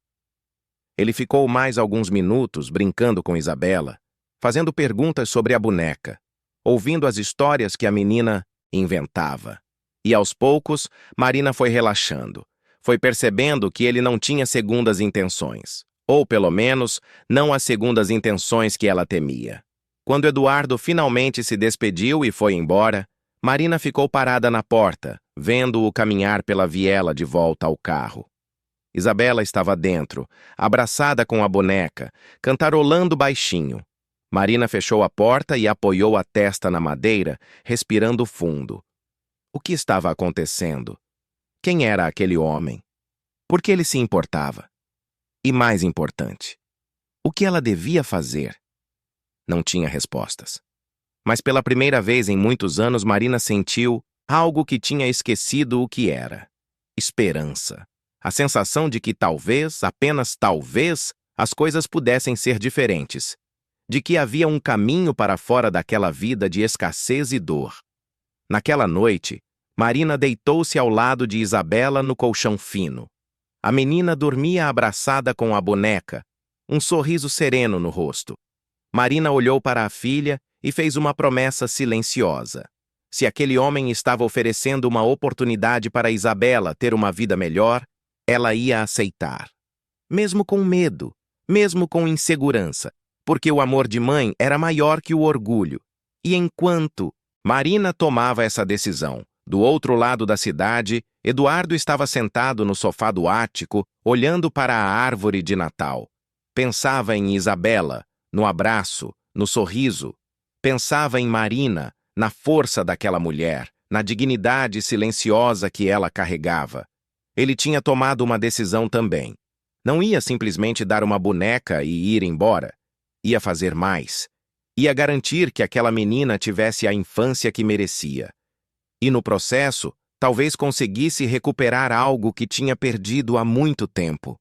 Ele ficou mais alguns minutos brincando com Isabela, fazendo perguntas sobre a boneca, ouvindo as histórias que a menina inventava. E aos poucos, Marina foi relaxando. Foi percebendo que ele não tinha segundas intenções. Ou, pelo menos, não as segundas intenções que ela temia. Quando Eduardo finalmente se despediu e foi embora, Marina ficou parada na porta, vendo-o caminhar pela viela de volta ao carro. Isabela estava dentro, abraçada com a boneca, cantarolando baixinho. Marina fechou a porta e apoiou a testa na madeira, respirando fundo. O que estava acontecendo? Quem era aquele homem? Por que ele se importava? E mais importante, o que ela devia fazer? Não tinha respostas. Mas pela primeira vez em muitos anos, Marina sentiu algo que tinha esquecido o que era. Esperança. A sensação de que talvez, apenas talvez, as coisas pudessem ser diferentes. De que havia um caminho para fora daquela vida de escassez e dor. Naquela noite, Marina deitou-se ao lado de Isabela no colchão fino. A menina dormia abraçada com a boneca, um sorriso sereno no rosto. Marina olhou para a filha e fez uma promessa silenciosa. Se aquele homem estava oferecendo uma oportunidade para Isabela ter uma vida melhor, ela ia aceitar. Mesmo com medo, mesmo com insegurança, porque o amor de mãe era maior que o orgulho. E enquanto Marina tomava essa decisão, do outro lado da cidade, Eduardo estava sentado no sofá do ático, olhando para a árvore de Natal. Pensava em Isabela, no abraço, no sorriso. Pensava em Marina, na força daquela mulher, na dignidade silenciosa que ela carregava. Ele tinha tomado uma decisão também. Não ia simplesmente dar uma boneca e ir embora. Ia fazer mais. Ia garantir que aquela menina tivesse a infância que merecia. E no processo, talvez conseguisse recuperar algo que tinha perdido há muito tempo.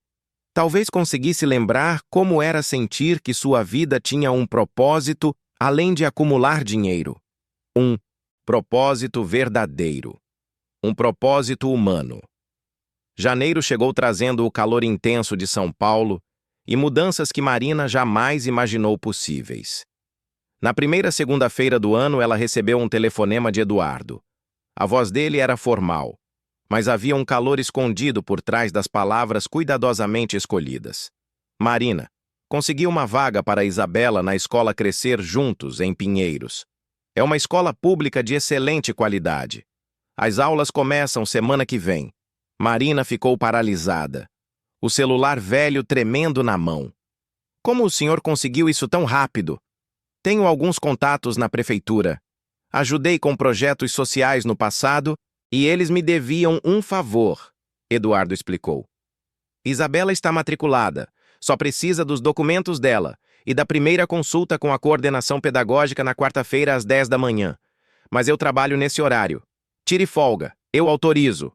Talvez conseguisse lembrar como era sentir que sua vida tinha um propósito além de acumular dinheiro. Um propósito verdadeiro. Um propósito humano. Janeiro chegou trazendo o calor intenso de São Paulo e mudanças que Marina jamais imaginou possíveis. Na primeira segunda-feira do ano, ela recebeu um telefonema de Eduardo. A voz dele era formal, mas havia um calor escondido por trás das palavras cuidadosamente escolhidas. Marina, consegui uma vaga para Isabela na escola Crescer Juntos, em Pinheiros. É uma escola pública de excelente qualidade. As aulas começam semana que vem. Marina ficou paralisada, o celular velho tremendo na mão. Como o senhor conseguiu isso tão rápido? Tenho alguns contatos na prefeitura. Ajudei com projetos sociais no passado e eles me deviam um favor, Eduardo explicou. Isabela está matriculada, só precisa dos documentos dela e da primeira consulta com a coordenação pedagógica na quarta-feira às 10 da manhã. Mas eu trabalho nesse horário. Tire folga, eu autorizo.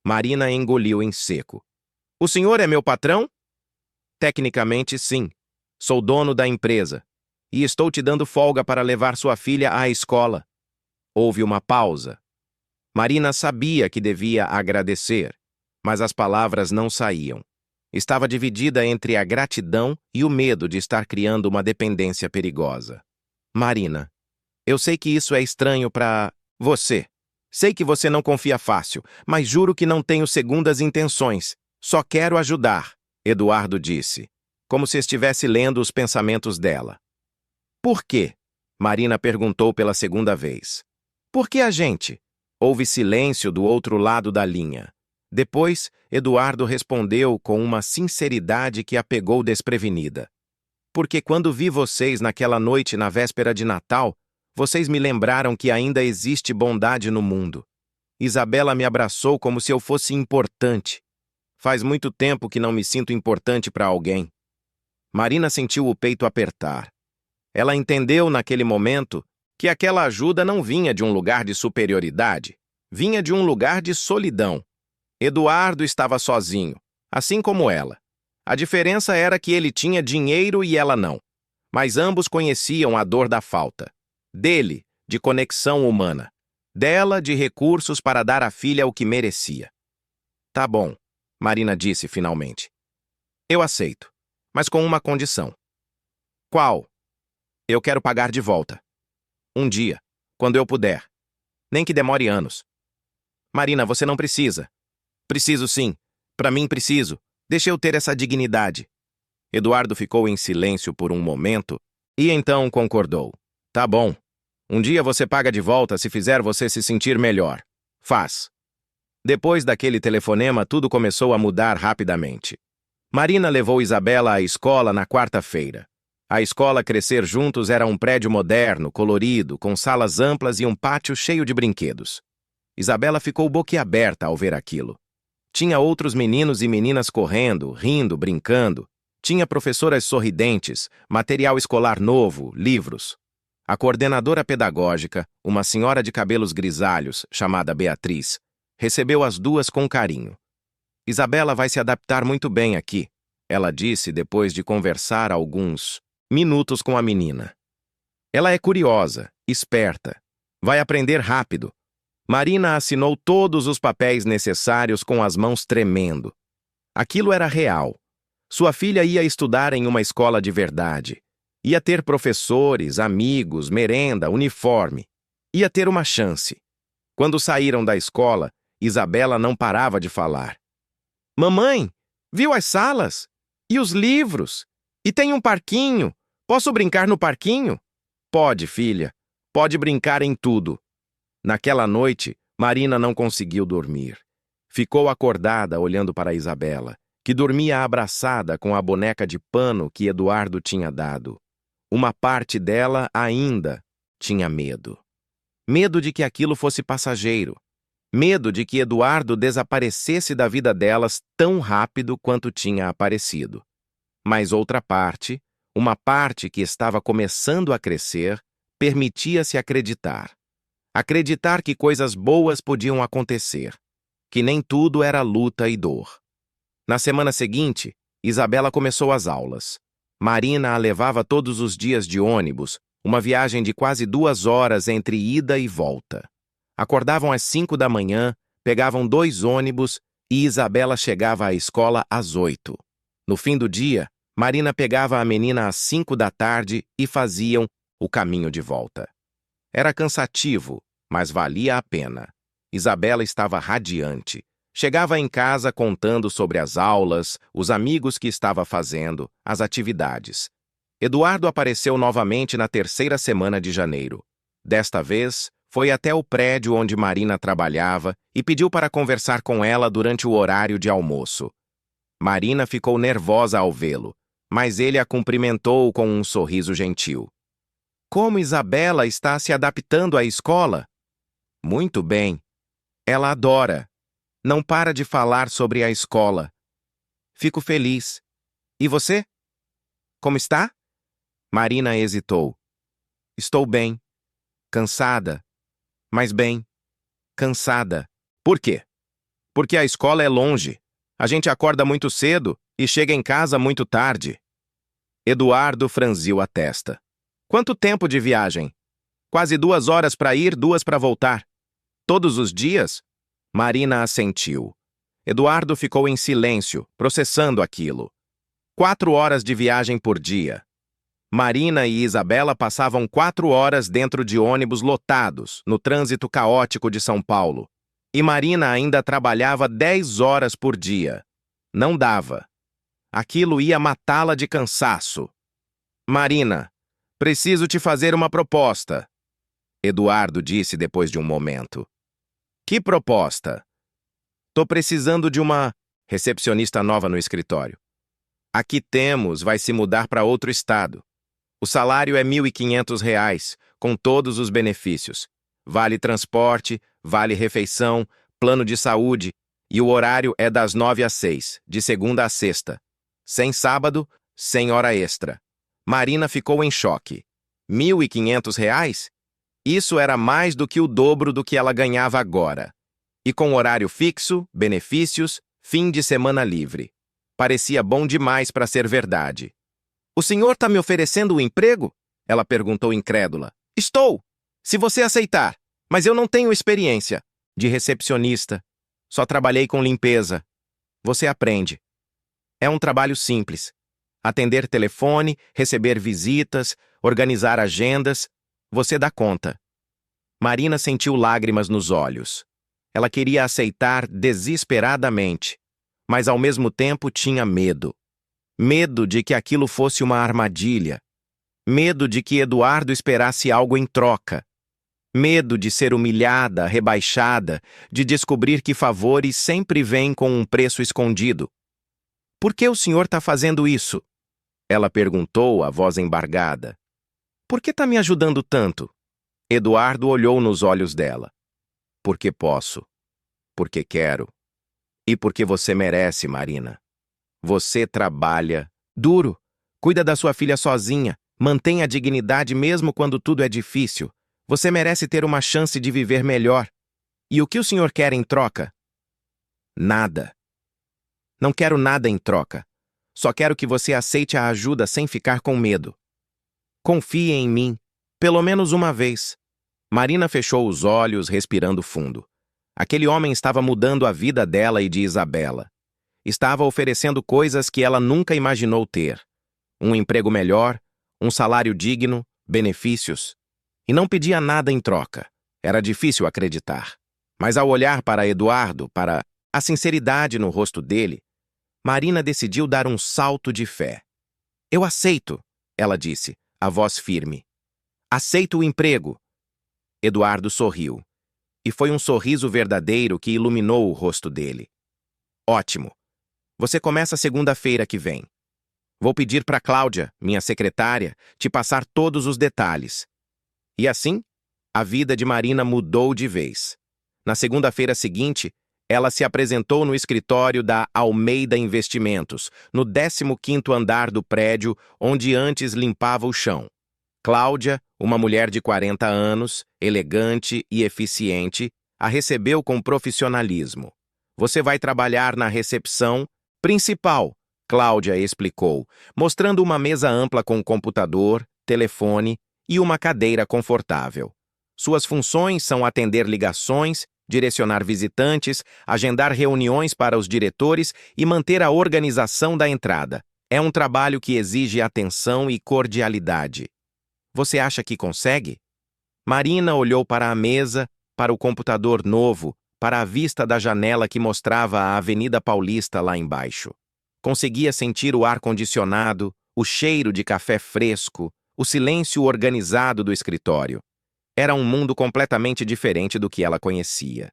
Marina engoliu em seco. O senhor é meu patrão? Tecnicamente, sim. Sou dono da empresa. E estou te dando folga para levar sua filha à escola. Houve uma pausa. Marina sabia que devia agradecer, mas as palavras não saíam. Estava dividida entre a gratidão e o medo de estar criando uma dependência perigosa. Marina, eu sei que isso é estranho para você. Sei que você não confia fácil, mas juro que não tenho segundas intenções. Só quero ajudar, Eduardo disse, como se estivesse lendo os pensamentos dela. Por quê? Marina perguntou pela segunda vez. Por que a gente? Houve silêncio do outro lado da linha. Depois, Eduardo respondeu com uma sinceridade que a pegou desprevenida. Porque quando vi vocês naquela noite na véspera de Natal, vocês me lembraram que ainda existe bondade no mundo. Isabela me abraçou como se eu fosse importante. Faz muito tempo que não me sinto importante para alguém. Marina sentiu o peito apertar. Ela entendeu naquele momento que aquela ajuda não vinha de um lugar de superioridade, vinha de um lugar de solidão. Eduardo estava sozinho, assim como ela. A diferença era que ele tinha dinheiro e ela não. Mas ambos conheciam a dor da falta. Dele, de conexão humana. Dela, de recursos para dar à filha o que merecia. Tá bom, Marina disse finalmente. Eu aceito, mas com uma condição. Qual? Eu quero pagar de volta. Um dia, quando eu puder. Nem que demore anos. Marina, você não precisa. Preciso sim. Para mim preciso. Deixa eu ter essa dignidade. Eduardo ficou em silêncio por um momento e então concordou. Tá bom. Um dia você paga de volta se fizer você se sentir melhor. Faz. Depois daquele telefonema, tudo começou a mudar rapidamente. Marina levou Isabela à escola na quarta-feira. A escola Crescer Juntos era um prédio moderno, colorido, com salas amplas e um pátio cheio de brinquedos. Isabela ficou boquiaberta ao ver aquilo. Tinha outros meninos e meninas correndo, rindo, brincando. Tinha professoras sorridentes, material escolar novo, livros. A coordenadora pedagógica, uma senhora de cabelos grisalhos, chamada Beatriz, recebeu as duas com carinho. Isabela vai se adaptar muito bem aqui, ela disse depois de conversar alguns minutos com a menina. Ela é curiosa, esperta, vai aprender rápido. Marina assinou todos os papéis necessários com as mãos tremendo. Aquilo era real. Sua filha ia estudar em uma escola de verdade. Ia ter professores, amigos, merenda, uniforme. Ia ter uma chance. Quando saíram da escola, Isabela não parava de falar. Mamãe, viu as salas? E os livros? E tem um parquinho. Posso brincar no parquinho? Pode, filha. Pode brincar em tudo. Naquela noite, Marina não conseguiu dormir. Ficou acordada olhando para Isabela, que dormia abraçada com a boneca de pano que Eduardo tinha dado. Uma parte dela ainda tinha medo. Medo de que aquilo fosse passageiro. Medo de que Eduardo desaparecesse da vida delas tão rápido quanto tinha aparecido. Mas outra parte, Uma parte que estava começando a crescer permitia-se acreditar. Acreditar que coisas boas podiam acontecer, que nem tudo era luta e dor. Na semana seguinte, Isabela começou as aulas. Marina a levava todos os dias de ônibus, uma viagem de quase 2 horas entre ida e volta. Acordavam às 5 da manhã, pegavam 2 ônibus e Isabela chegava à escola às 8. No fim do dia, Marina pegava a menina às 5 da tarde e faziam o caminho de volta. Era cansativo, mas valia a pena. Isabela estava radiante. Chegava em casa contando sobre as aulas, os amigos que estava fazendo, as atividades. Eduardo apareceu novamente na 3ª semana de janeiro. Desta vez, foi até o prédio onde Marina trabalhava e pediu para conversar com ela durante o horário de almoço. Marina ficou nervosa ao vê-lo, mas ele a cumprimentou com um sorriso gentil. Como Isabela está se adaptando à escola? Muito bem. Ela adora. Não para de falar sobre a escola. Fico feliz. E você? Como está? Marina hesitou. Estou bem. Cansada. Mas bem. Cansada. Por quê? Porque a escola é longe. A gente acorda muito cedo e chega em casa muito tarde. Eduardo franziu a testa. Quanto tempo de viagem? Quase 2 horas para ir, 2 para voltar. Todos os dias? Marina assentiu. Eduardo ficou em silêncio, processando aquilo. 4 horas de viagem por dia. Marina e Isabela passavam 4 horas dentro de ônibus lotados, no trânsito caótico de São Paulo. E Marina ainda trabalhava 10 horas por dia. Não dava. Aquilo ia matá-la de cansaço. Marina, preciso te fazer uma proposta. Eduardo disse depois de um momento. Que proposta? Tô precisando de uma recepcionista nova no escritório. Aqui temos, vai se mudar para outro estado. O salário é R$ 1.500, com todos os benefícios. Vale transporte, vale refeição, plano de saúde, e o horário é das 9 às 6, de segunda a sexta. Sem sábado, sem hora extra. Marina ficou em choque. R$ 1.500? Isso era mais do que o dobro do que ela ganhava agora. E com horário fixo, benefícios, fim de semana livre. Parecia bom demais para ser verdade. O senhor está me oferecendo um emprego? Ela perguntou incrédula. Estou! Se você aceitar. Mas eu não tenho experiência. De recepcionista. Só trabalhei com limpeza. Você aprende. É um trabalho simples. Atender telefone, receber visitas, organizar agendas. Você dá conta. Marina sentiu lágrimas nos olhos. Ela queria aceitar desesperadamente, mas ao mesmo tempo tinha medo. Medo de que aquilo fosse uma armadilha. Medo de que Eduardo esperasse algo em troca. Medo de ser humilhada, rebaixada, de descobrir que favores sempre vêm com um preço escondido. Por que o senhor está fazendo isso? Ela perguntou, a voz embargada. Por que está me ajudando tanto? Eduardo olhou nos olhos dela. Porque posso. Porque quero. E porque você merece, Marina. Você trabalha duro, cuida da sua filha sozinha, mantém a dignidade mesmo quando tudo é difícil. Você merece ter uma chance de viver melhor. E o que o senhor quer em troca? Nada. Não quero nada em troca. Só quero que você aceite a ajuda sem ficar com medo. Confie em mim, pelo menos uma vez. Marina fechou os olhos, respirando fundo. Aquele homem estava mudando a vida dela e de Isabela. Estava oferecendo coisas que ela nunca imaginou ter. Um emprego melhor, um salário digno, benefícios. E não pedia nada em troca. Era difícil acreditar. Mas ao olhar para Eduardo, para a sinceridade no rosto dele, Marina decidiu dar um salto de fé. Eu aceito, ela disse, a voz firme. Aceito o emprego. Eduardo sorriu. E foi um sorriso verdadeiro que iluminou o rosto dele. Ótimo. Você começa segunda-feira que vem. Vou pedir para Cláudia, minha secretária, te passar todos os detalhes. E assim, a vida de Marina mudou de vez. Na segunda-feira seguinte, Ela se apresentou no escritório da Almeida Investimentos, no 15º andar do prédio onde antes limpava o chão. Cláudia, uma mulher de 40 anos, elegante e eficiente, a recebeu com profissionalismo. Você vai trabalhar na recepção principal, Cláudia explicou, mostrando uma mesa ampla com computador, telefone e uma cadeira confortável. Suas funções são atender ligações, direcionar visitantes, agendar reuniões para os diretores e manter a organização da entrada. É um trabalho que exige atenção e cordialidade. Você acha que consegue? Marina olhou para a mesa, para o computador novo, para a vista da janela que mostrava a Avenida Paulista lá embaixo. Conseguia sentir o ar-condicionado, o cheiro de café fresco, o silêncio organizado do escritório. Era um mundo completamente diferente do que ela conhecia.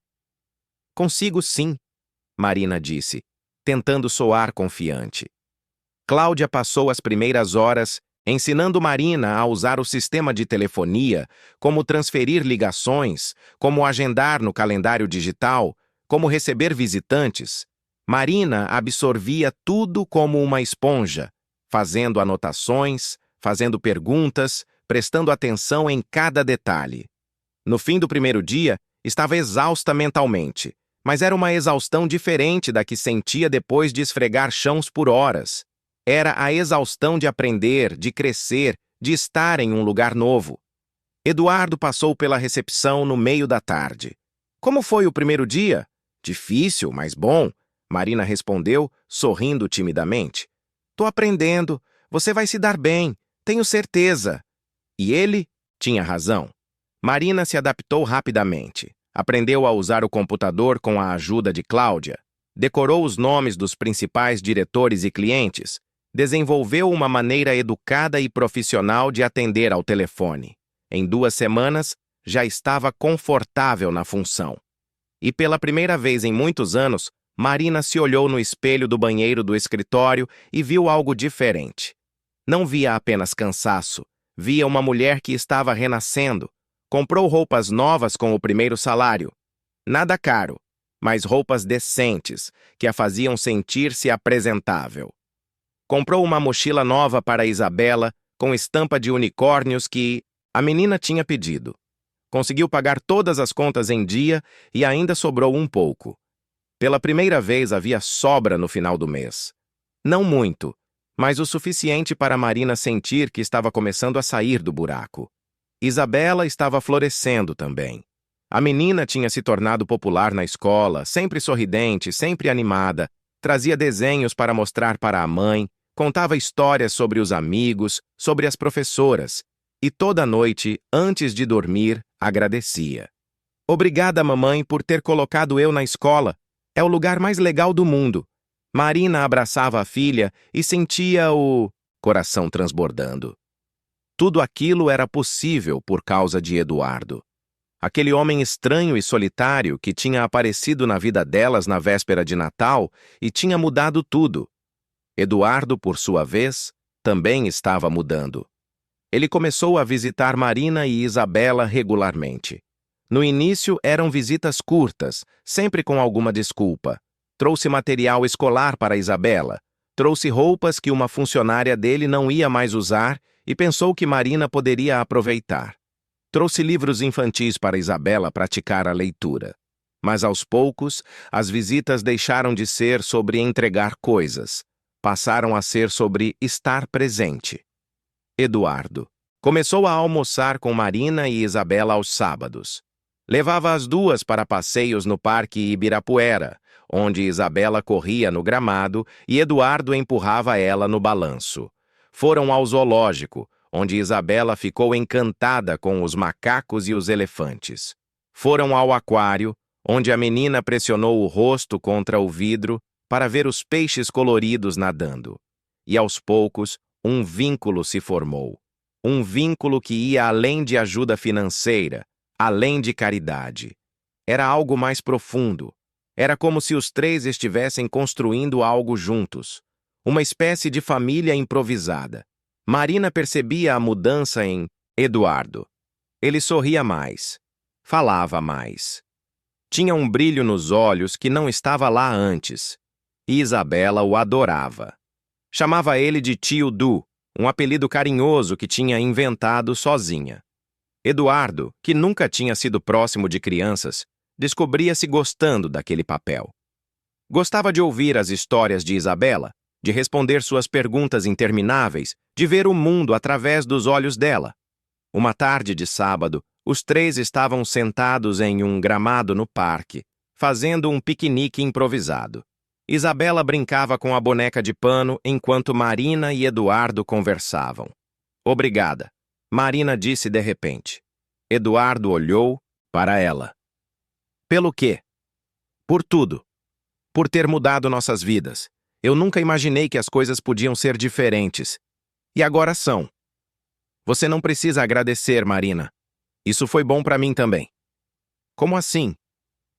Consigo sim, Marina disse, tentando soar confiante. Cláudia passou as primeiras horas ensinando Marina a usar o sistema de telefonia, como transferir ligações, como agendar no calendário digital, como receber visitantes. Marina absorvia tudo como uma esponja, fazendo anotações, fazendo perguntas, prestando atenção em cada detalhe. No fim do primeiro dia, estava exausta mentalmente, mas era uma exaustão diferente da que sentia depois de esfregar chãos por horas. Era a exaustão de aprender, de crescer, de estar em um lugar novo. Eduardo passou pela recepção no meio da tarde. Como foi o primeiro dia? Difícil, mas bom, Marina respondeu, sorrindo timidamente. Tô aprendendo, você vai se dar bem, tenho certeza. E ele tinha razão. Marina se adaptou rapidamente. Aprendeu a usar o computador com a ajuda de Cláudia. Decorou os nomes dos principais diretores e clientes. Desenvolveu uma maneira educada e profissional de atender ao telefone. Em 2 semanas, já estava confortável na função. E pela primeira vez em muitos anos, Marina se olhou no espelho do banheiro do escritório e viu algo diferente. Não via apenas cansaço, via uma mulher que estava renascendo. Comprou roupas novas com o primeiro salário. Nada caro, mas roupas decentes, que a faziam sentir-se apresentável. Comprou uma mochila nova para Isabela, com estampa de unicórnios que a menina tinha pedido. Conseguiu pagar todas as contas em dia e ainda sobrou um pouco. Pela primeira vez havia sobra no final do mês. Não muito, mas o suficiente para Marina sentir que estava começando a sair do buraco. Isabela estava florescendo também. A menina tinha se tornado popular na escola, sempre sorridente, sempre animada, trazia desenhos para mostrar para a mãe, contava histórias sobre os amigos, sobre as professoras, e toda noite, antes de dormir, agradecia. Obrigada, mamãe, por ter colocado eu na escola. É o lugar mais legal do mundo. Marina abraçava a filha e sentia o coração transbordando. Tudo aquilo era possível por causa de Eduardo. Aquele homem estranho e solitário que tinha aparecido na vida delas na véspera de Natal e tinha mudado tudo. Eduardo, por sua vez, também estava mudando. Ele começou a visitar Marina e Isabela regularmente. No início eram visitas curtas, sempre com alguma desculpa. Trouxe material escolar para Isabela, trouxe roupas que uma funcionária dele não ia mais usar e pensou que Marina poderia aproveitar. Trouxe livros infantis para Isabela praticar a leitura. Mas aos poucos, as visitas deixaram de ser sobre entregar coisas. Passaram a ser sobre estar presente. Eduardo começou a almoçar com Marina e Isabela aos sábados. Levava as duas para passeios no Parque Ibirapuera, onde Isabela corria no gramado e Eduardo empurrava ela no balanço. Foram ao zoológico, onde Isabela ficou encantada com os macacos e os elefantes. Foram ao aquário, onde a menina pressionou o rosto contra o vidro para ver os peixes coloridos nadando. E aos poucos, um vínculo se formou. Um vínculo que ia além de ajuda financeira, além de caridade. Era algo mais profundo. Era como se os três estivessem construindo algo juntos. Uma espécie de família improvisada. Marina percebia a mudança em Eduardo. Ele sorria mais. Falava mais. Tinha um brilho nos olhos que não estava lá antes. E Isabela o adorava. Chamava ele de Tio Du, um apelido carinhoso que tinha inventado sozinha. Eduardo, que nunca tinha sido próximo de crianças, descobria-se gostando daquele papel. Gostava de ouvir as histórias de Isabela, de responder suas perguntas intermináveis, de ver o mundo através dos olhos dela. Uma tarde de sábado, os três estavam sentados em um gramado no parque, fazendo um piquenique improvisado. Isabela brincava com a boneca de pano enquanto Marina e Eduardo conversavam. Obrigada, Marina disse de repente. Eduardo olhou para ela. Pelo quê? Por tudo. Por ter mudado nossas vidas. Eu nunca imaginei que as coisas podiam ser diferentes. E agora são. Você não precisa agradecer, Marina. Isso foi bom para mim também. Como assim?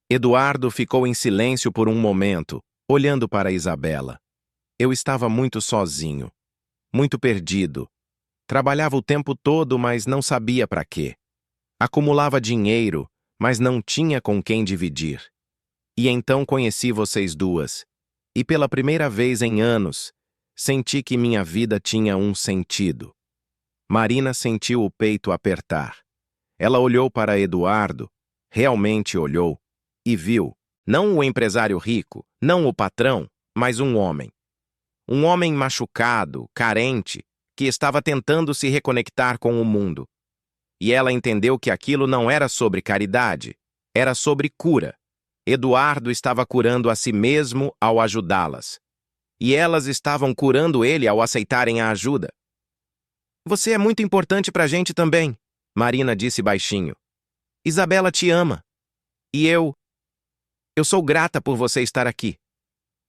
Eduardo ficou em silêncio por um momento, olhando para Isabela. Eu estava muito sozinho, muito perdido. Trabalhava o tempo todo, mas não sabia para quê. Acumulava dinheiro, mas não tinha com quem dividir. E então conheci vocês duas. E pela primeira vez em anos, senti que minha vida tinha um sentido. Marina sentiu o peito apertar. Ela olhou para Eduardo, realmente olhou, e viu, não o empresário rico, não o patrão, mas um homem. Um homem machucado, carente, que estava tentando se reconectar com o mundo. E ela entendeu que aquilo não era sobre caridade, era sobre cura. Eduardo estava curando a si mesmo ao ajudá-las. E elas estavam curando ele ao aceitarem a ajuda. Você é muito importante pra gente também, Marina disse baixinho. Isabela te ama. E eu sou grata por você estar aqui.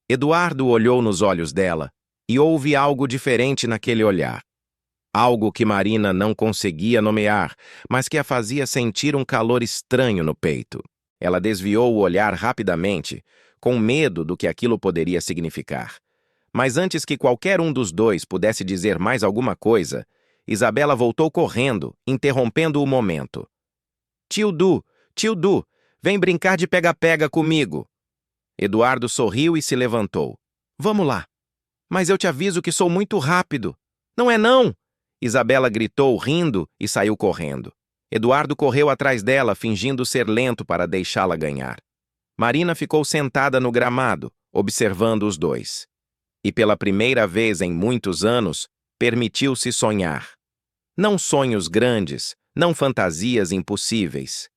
Eduardo olhou nos olhos dela e houve algo diferente naquele olhar. Algo que Marina não conseguia nomear, mas que a fazia sentir um calor estranho no peito. Ela desviou o olhar rapidamente, com medo do que aquilo poderia significar. Mas antes que qualquer um dos dois pudesse dizer mais alguma coisa, Isabela voltou correndo, interrompendo o momento. Tio Du, vem brincar de pega-pega comigo. Eduardo sorriu e se levantou. Vamos lá. Mas eu te aviso que sou muito rápido. Não é não! Isabela gritou, rindo, e saiu correndo. Eduardo correu atrás dela, fingindo ser lento para deixá-la ganhar. Marina ficou sentada no gramado, observando os dois. E pela primeira vez em muitos anos, permitiu-se sonhar. Não sonhos grandes, não fantasias impossíveis.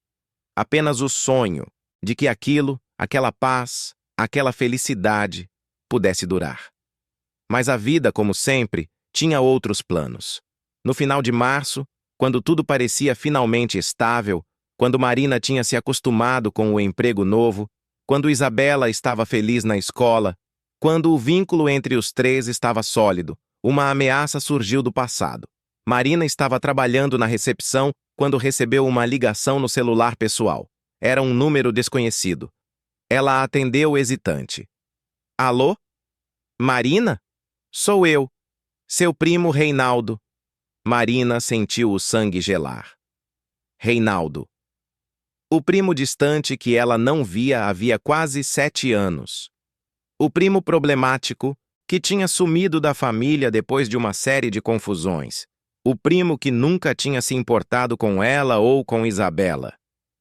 Apenas o sonho de que aquilo, aquela paz, aquela felicidade pudesse durar. Mas a vida, como sempre, tinha outros planos. No final de março, quando tudo parecia finalmente estável, quando Marina tinha se acostumado com o emprego novo, quando Isabela estava feliz na escola, quando o vínculo entre os três estava sólido, uma ameaça surgiu do passado. Marina estava trabalhando na recepção quando recebeu uma ligação no celular pessoal. Era um número desconhecido. Ela atendeu hesitante. Alô? Marina? Sou eu. Seu primo Reinaldo. Marina sentiu o sangue gelar. Reinaldo. O primo distante que ela não via havia quase 7 anos. O primo problemático que tinha sumido da família depois de uma série de confusões. O primo que nunca tinha se importado com ela ou com Isabela.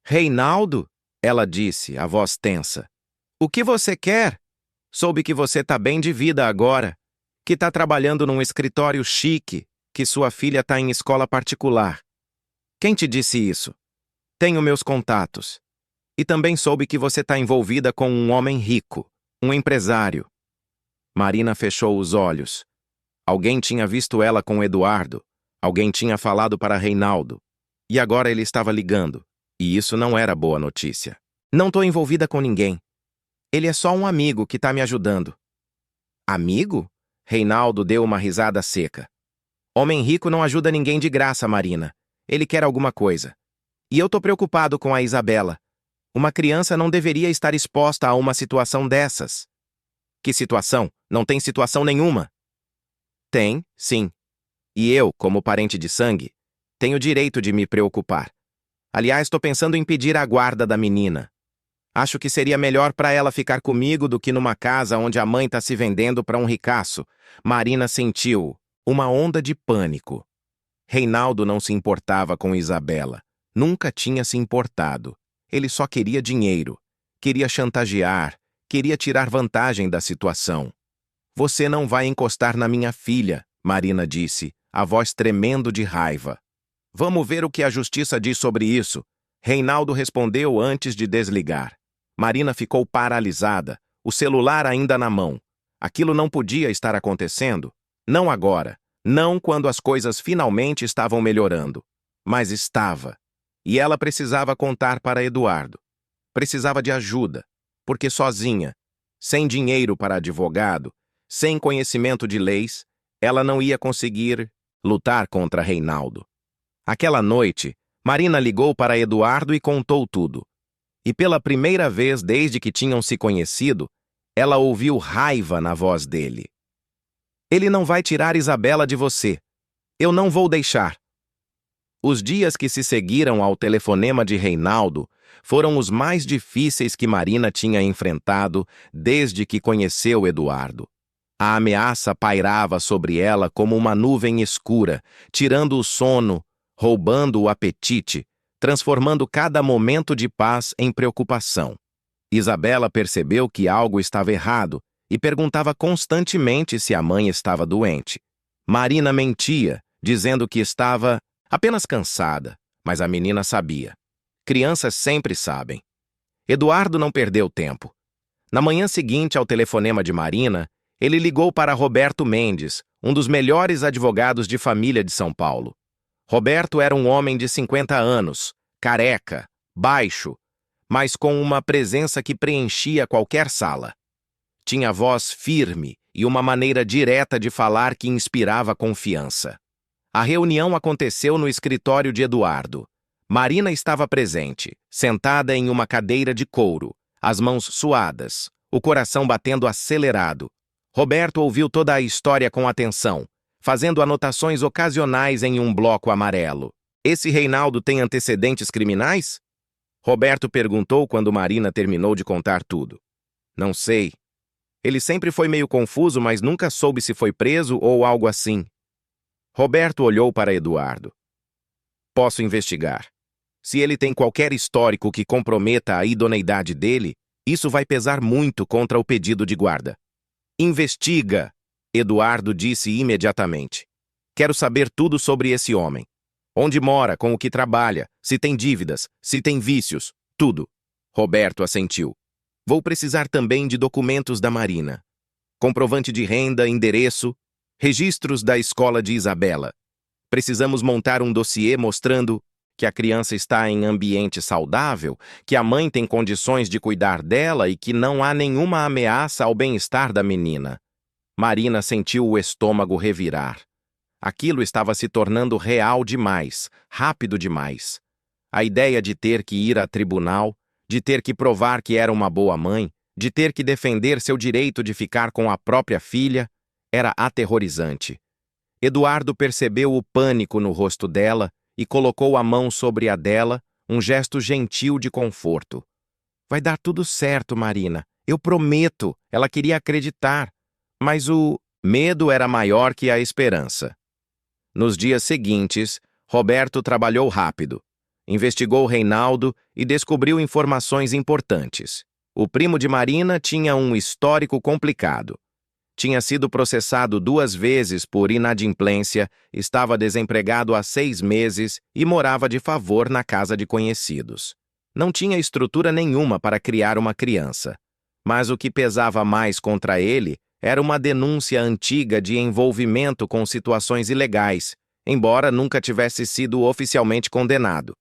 Reinaldo? Ela disse, a voz tensa. O que você quer? Soube que você tá bem de vida agora, que tá trabalhando num escritório chique, que sua filha tá em escola particular. Quem te disse isso? Tenho meus contatos. E também soube que você tá envolvida com um homem rico, um empresário. Marina fechou os olhos. Alguém tinha visto ela com Eduardo. Alguém tinha falado para Reinaldo. E agora ele estava ligando. E isso não era boa notícia. Não tô envolvida com ninguém. Ele é só um amigo que tá me ajudando. Amigo? Reinaldo deu uma risada seca. Homem rico não ajuda ninguém de graça, Marina. Ele quer alguma coisa. E eu tô preocupado com a Isabela. Uma criança não deveria estar exposta a uma situação dessas. Que situação? Não tem situação nenhuma. Tem, sim. E eu, como parente de sangue, tenho direito de me preocupar. Aliás, estou pensando em pedir a guarda da menina. Acho que seria melhor para ela ficar comigo do que numa casa onde a mãe está se vendendo para um ricaço. Marina sentiu uma onda de pânico. Reinaldo não se importava com Isabela. Nunca tinha se importado. Ele só queria dinheiro. Queria chantagear. Queria tirar vantagem da situação. Você não vai encostar na minha filha, Marina disse, a voz tremendo de raiva. Vamos ver o que a justiça diz sobre isso. Reinaldo respondeu antes de desligar. Marina ficou paralisada, o celular ainda na mão. Aquilo não podia estar acontecendo. Não agora. Não quando as coisas finalmente estavam melhorando. Mas estava. E ela precisava contar para Eduardo. Precisava de ajuda. Porque sozinha, sem dinheiro para advogado, sem conhecimento de leis, ela não ia conseguir lutar contra Reinaldo. Aquela noite, Marina ligou para Eduardo e contou tudo. E pela primeira vez desde que tinham se conhecido, ela ouviu raiva na voz dele. Ele não vai tirar Isabela de você. Eu não vou deixar. Os dias que se seguiram ao telefonema de Reinaldo foram os mais difíceis que Marina tinha enfrentado desde que conheceu Eduardo. A ameaça pairava sobre ela como uma nuvem escura, tirando o sono, roubando o apetite, transformando cada momento de paz em preocupação. Isabela percebeu que algo estava errado e perguntava constantemente se a mãe estava doente. Marina mentia, dizendo que estava apenas cansada, mas a menina sabia. Crianças sempre sabem. Eduardo não perdeu tempo. Na manhã seguinte ao telefonema de Marina, ele ligou para Roberto Mendes, um dos melhores advogados de família de São Paulo. Roberto era um homem de 50 anos, careca, baixo, mas com uma presença que preenchia qualquer sala. Tinha voz firme e uma maneira direta de falar que inspirava confiança. A reunião aconteceu no escritório de Eduardo. Marina estava presente, sentada em uma cadeira de couro, as mãos suadas, o coração batendo acelerado. Roberto ouviu toda a história com atenção, fazendo anotações ocasionais em um bloco amarelo. Esse Reinaldo tem antecedentes criminais? Roberto perguntou quando Marina terminou de contar tudo. Não sei. Ele sempre foi meio confuso, mas nunca soube se foi preso ou algo assim. Roberto olhou para Eduardo. Posso investigar. Se ele tem qualquer histórico que comprometa a idoneidade dele, isso vai pesar muito contra o pedido de guarda. Investiga, Eduardo disse imediatamente. Quero saber tudo sobre esse homem. Onde mora, com o que trabalha, se tem dívidas, se tem vícios, tudo. Roberto assentiu. Vou precisar também de documentos da Marina. Comprovante de renda, endereço, registros da escola de Isabela. Precisamos montar um dossiê mostrando que a criança está em ambiente saudável, que a mãe tem condições de cuidar dela e que não há nenhuma ameaça ao bem-estar da menina. Marina sentiu o estômago revirar. Aquilo estava se tornando real demais, rápido demais. A ideia de ter que ir a tribunal, de ter que provar que era uma boa mãe, de ter que defender seu direito de ficar com a própria filha, era aterrorizante. Eduardo percebeu o pânico no rosto dela e colocou a mão sobre a dela, um gesto gentil de conforto. Vai dar tudo certo, Marina. Eu prometo. Ela queria acreditar. Mas o medo era maior que a esperança. Nos dias seguintes, Roberto trabalhou rápido. Investigou Reinaldo e descobriu informações importantes. O primo de Marina tinha um histórico complicado. Tinha sido processado 2 vezes por inadimplência, estava desempregado há 6 meses e morava de favor na casa de conhecidos. Não tinha estrutura nenhuma para criar uma criança. Mas o que pesava mais contra ele era uma denúncia antiga de envolvimento com situações ilegais, embora nunca tivesse sido oficialmente condenado.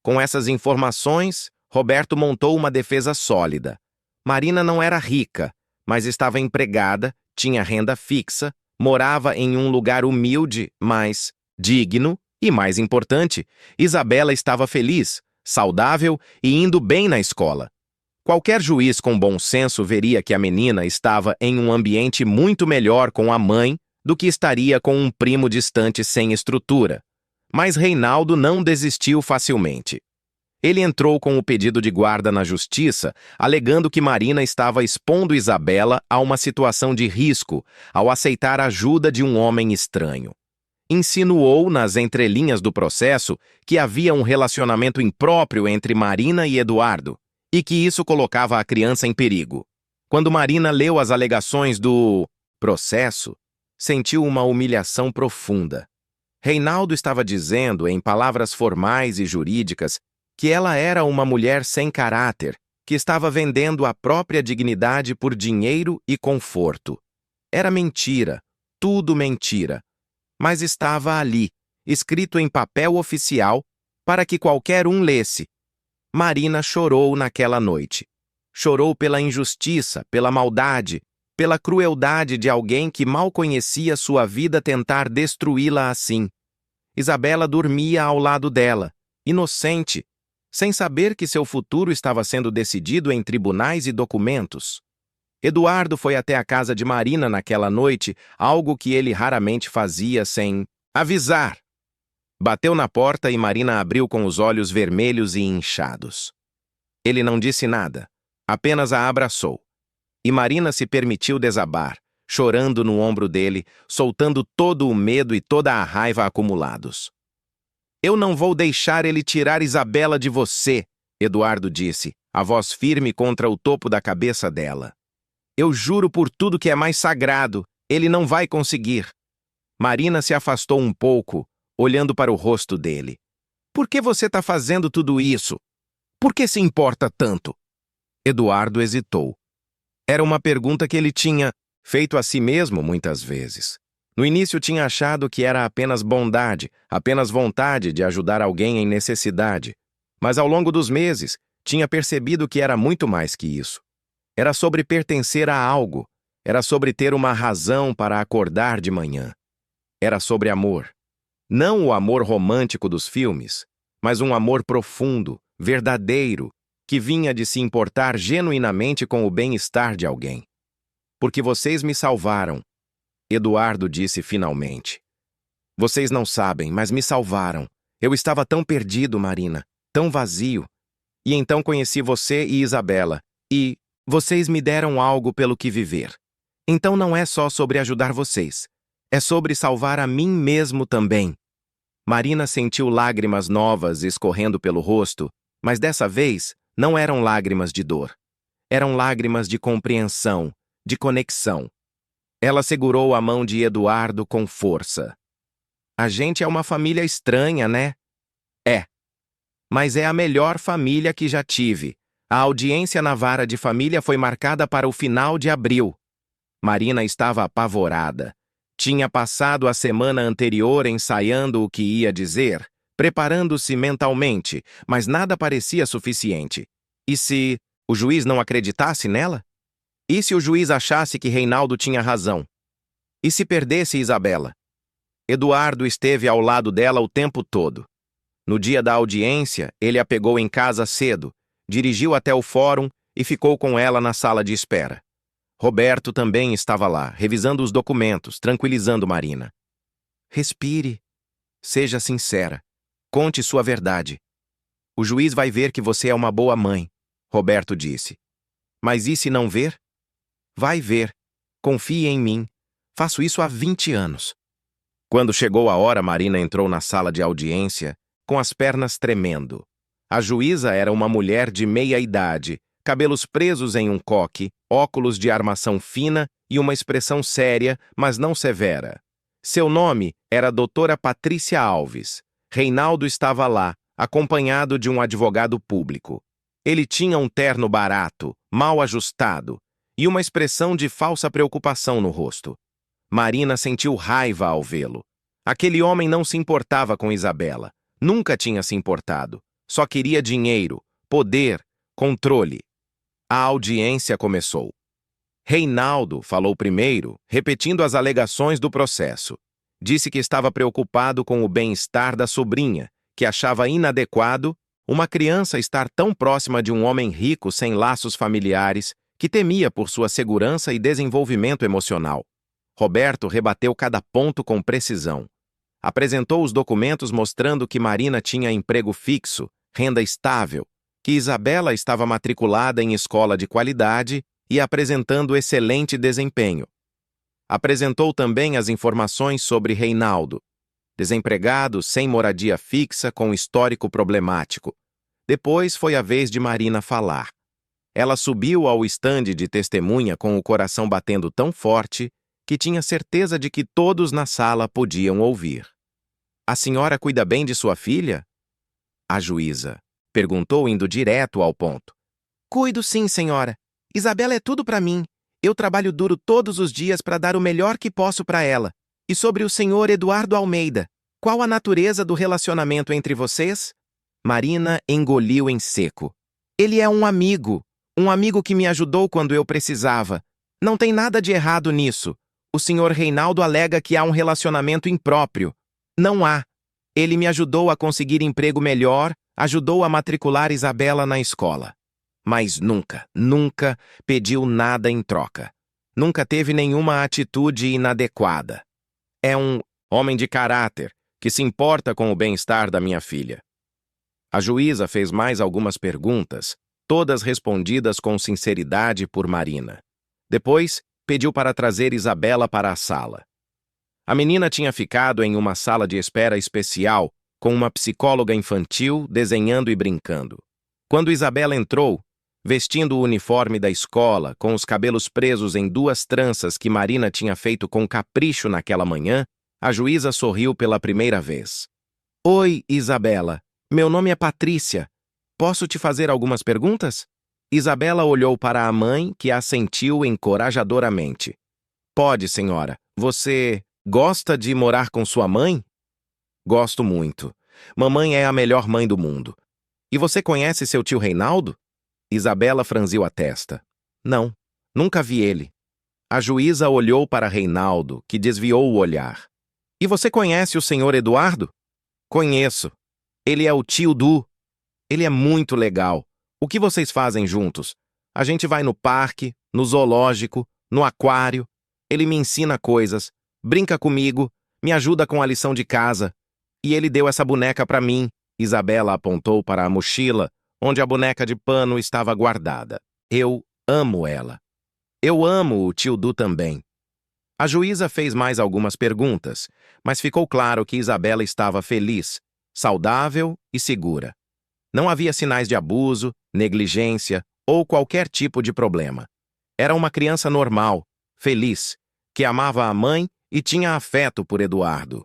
Com essas informações, Roberto montou uma defesa sólida. Marina não era rica, mas estava empregada, tinha renda fixa, morava em um lugar humilde, mas digno e, mais importante, Isabela estava feliz, saudável e indo bem na escola. Qualquer juiz com bom senso veria que a menina estava em um ambiente muito melhor com a mãe do que estaria com um primo distante sem estrutura. Mas Reinaldo não desistiu facilmente. Ele entrou com o pedido de guarda na justiça, alegando que Marina estava expondo Isabela a uma situação de risco ao aceitar a ajuda de um homem estranho. Insinuou nas entrelinhas do processo que havia um relacionamento impróprio entre Marina e Eduardo e que isso colocava a criança em perigo. Quando Marina leu as alegações do processo, sentiu uma humilhação profunda. Reinaldo estava dizendo, em palavras formais e jurídicas, que ela era uma mulher sem caráter, que estava vendendo a própria dignidade por dinheiro e conforto. Era mentira, tudo mentira. Mas estava ali, escrito em papel oficial, para que qualquer um lesse. Marina chorou naquela noite. Chorou pela injustiça, pela maldade, pela crueldade de alguém que mal conhecia sua vida tentar destruí-la assim. Isabela dormia ao lado dela, inocente, sem saber que seu futuro estava sendo decidido em tribunais e documentos. Eduardo foi até a casa de Marina naquela noite, algo que ele raramente fazia sem avisar. Bateu na porta e Marina abriu com os olhos vermelhos e inchados. Ele não disse nada, apenas a abraçou. E Marina se permitiu desabar, chorando no ombro dele, soltando todo o medo e toda a raiva acumulados. Eu não vou deixar ele tirar Isabela de você, Eduardo disse, a voz firme contra o topo da cabeça dela. Eu juro por tudo que é mais sagrado, ele não vai conseguir. Marina se afastou um pouco, olhando para o rosto dele. Por que você está fazendo tudo isso? Por que se importa tanto? Eduardo hesitou. Era uma pergunta que ele tinha feito a si mesmo muitas vezes. No início tinha achado que era apenas bondade, apenas vontade de ajudar alguém em necessidade. Mas ao longo dos meses, tinha percebido que era muito mais que isso. Era sobre pertencer a algo. Era sobre ter uma razão para acordar de manhã. Era sobre amor. Não o amor romântico dos filmes, mas um amor profundo, verdadeiro, que vinha de se importar genuinamente com o bem-estar de alguém. Porque vocês me salvaram, Eduardo disse finalmente. Vocês não sabem, mas me salvaram. Eu estava tão perdido, Marina, tão vazio. E então conheci você e Isabela, e vocês me deram algo pelo que viver. Então não é só sobre ajudar vocês, é sobre salvar a mim mesmo também. Marina sentiu lágrimas novas escorrendo pelo rosto, mas dessa vez não eram lágrimas de dor. Eram lágrimas de compreensão, de conexão. Ela segurou a mão de Eduardo com força. A gente é uma família estranha, né? É. Mas é a melhor família que já tive. A audiência na vara de família foi marcada para o final de abril. Marina estava apavorada. Tinha passado a semana anterior ensaiando o que ia dizer, preparando-se mentalmente, mas nada parecia suficiente. E se o juiz não acreditasse nela? E se o juiz achasse que Reinaldo tinha razão? E se perdesse Isabela? Eduardo esteve ao lado dela o tempo todo. No dia da audiência, ele a pegou em casa cedo, dirigiu até o fórum e ficou com ela na sala de espera. Roberto também estava lá, revisando os documentos, tranquilizando Marina. Respire. Seja sincera. Conte sua verdade. O juiz vai ver que você é uma boa mãe, Roberto disse. Mas e se não ver? Vai ver. Confie em mim. Faço isso há 20 anos. Quando chegou a hora, Marina entrou na sala de audiência, com as pernas tremendo. A juíza era uma mulher de meia-idade, cabelos presos em um coque, óculos de armação fina e uma expressão séria, mas não severa. Seu nome era Doutora Patrícia Alves. Reinaldo estava lá, acompanhado de um advogado público. Ele tinha um terno barato, mal ajustado, e uma expressão de falsa preocupação no rosto. Marina sentiu raiva ao vê-lo. Aquele homem não se importava com Isabela. Nunca tinha se importado. Só queria dinheiro, poder, controle. A audiência começou. Reinaldo falou primeiro, repetindo as alegações do processo. Disse que estava preocupado com o bem-estar da sobrinha, que achava inadequado uma criança estar tão próxima de um homem rico sem laços familiares, que temia por sua segurança e desenvolvimento emocional. Roberto rebateu cada ponto com precisão. Apresentou os documentos mostrando que Marina tinha emprego fixo, renda estável, que Isabela estava matriculada em escola de qualidade e apresentando excelente desempenho. Apresentou também as informações sobre Reinaldo, desempregado, sem moradia fixa, com histórico problemático. Depois foi a vez de Marina falar. Ela subiu ao estande de testemunha com o coração batendo tão forte que tinha certeza de que todos na sala podiam ouvir. A senhora cuida bem de sua filha? A juíza perguntou, indo direto ao ponto. Cuido sim, senhora. Isabela é tudo para mim. Eu trabalho duro todos os dias para dar o melhor que posso para ela. E sobre o senhor Eduardo Almeida, qual a natureza do relacionamento entre vocês? Marina engoliu em seco. Ele é um amigo que me ajudou quando eu precisava. Não tem nada de errado nisso. O senhor Reinaldo alega que há um relacionamento impróprio. Não há. Ele me ajudou a conseguir emprego melhor, ajudou a matricular Isabela na escola. Mas nunca pediu nada em troca. Nunca teve nenhuma atitude inadequada. É um homem de caráter que se importa com o bem-estar da minha filha. A juíza fez mais algumas perguntas, todas respondidas com sinceridade por Marina. Depois, pediu para trazer Isabela para a sala. A menina tinha ficado em uma sala de espera especial, com uma psicóloga infantil desenhando e brincando. Quando Isabela entrou, vestindo o uniforme da escola, com os cabelos presos em 2 tranças que Marina tinha feito com capricho naquela manhã, a juíza sorriu pela primeira vez. Oi, Isabela. Meu nome é Patrícia. Posso te fazer algumas perguntas? Isabela olhou para a mãe, que assentiu encorajadoramente. Pode, senhora. Você gosta de morar com sua mãe? Gosto muito. Mamãe é a melhor mãe do mundo. E você conhece seu tio Reinaldo? Isabela franziu a testa. Não, nunca vi ele. A juíza olhou para Reinaldo, que desviou o olhar. E você conhece o senhor Eduardo? Conheço. Ele é o tio Du. Ele é muito legal. O que vocês fazem juntos? A gente vai no parque, no zoológico, no aquário. Ele me ensina coisas, brinca comigo, me ajuda com a lição de casa. E ele deu essa boneca para mim. Isabela apontou para a mochila, onde a boneca de pano estava guardada. Eu amo ela. Eu amo o tio Du também. A juíza fez mais algumas perguntas, mas ficou claro que Isabela estava feliz, saudável e segura. Não havia sinais de abuso, negligência ou qualquer tipo de problema. Era uma criança normal, feliz, que amava a mãe e tinha afeto por Eduardo.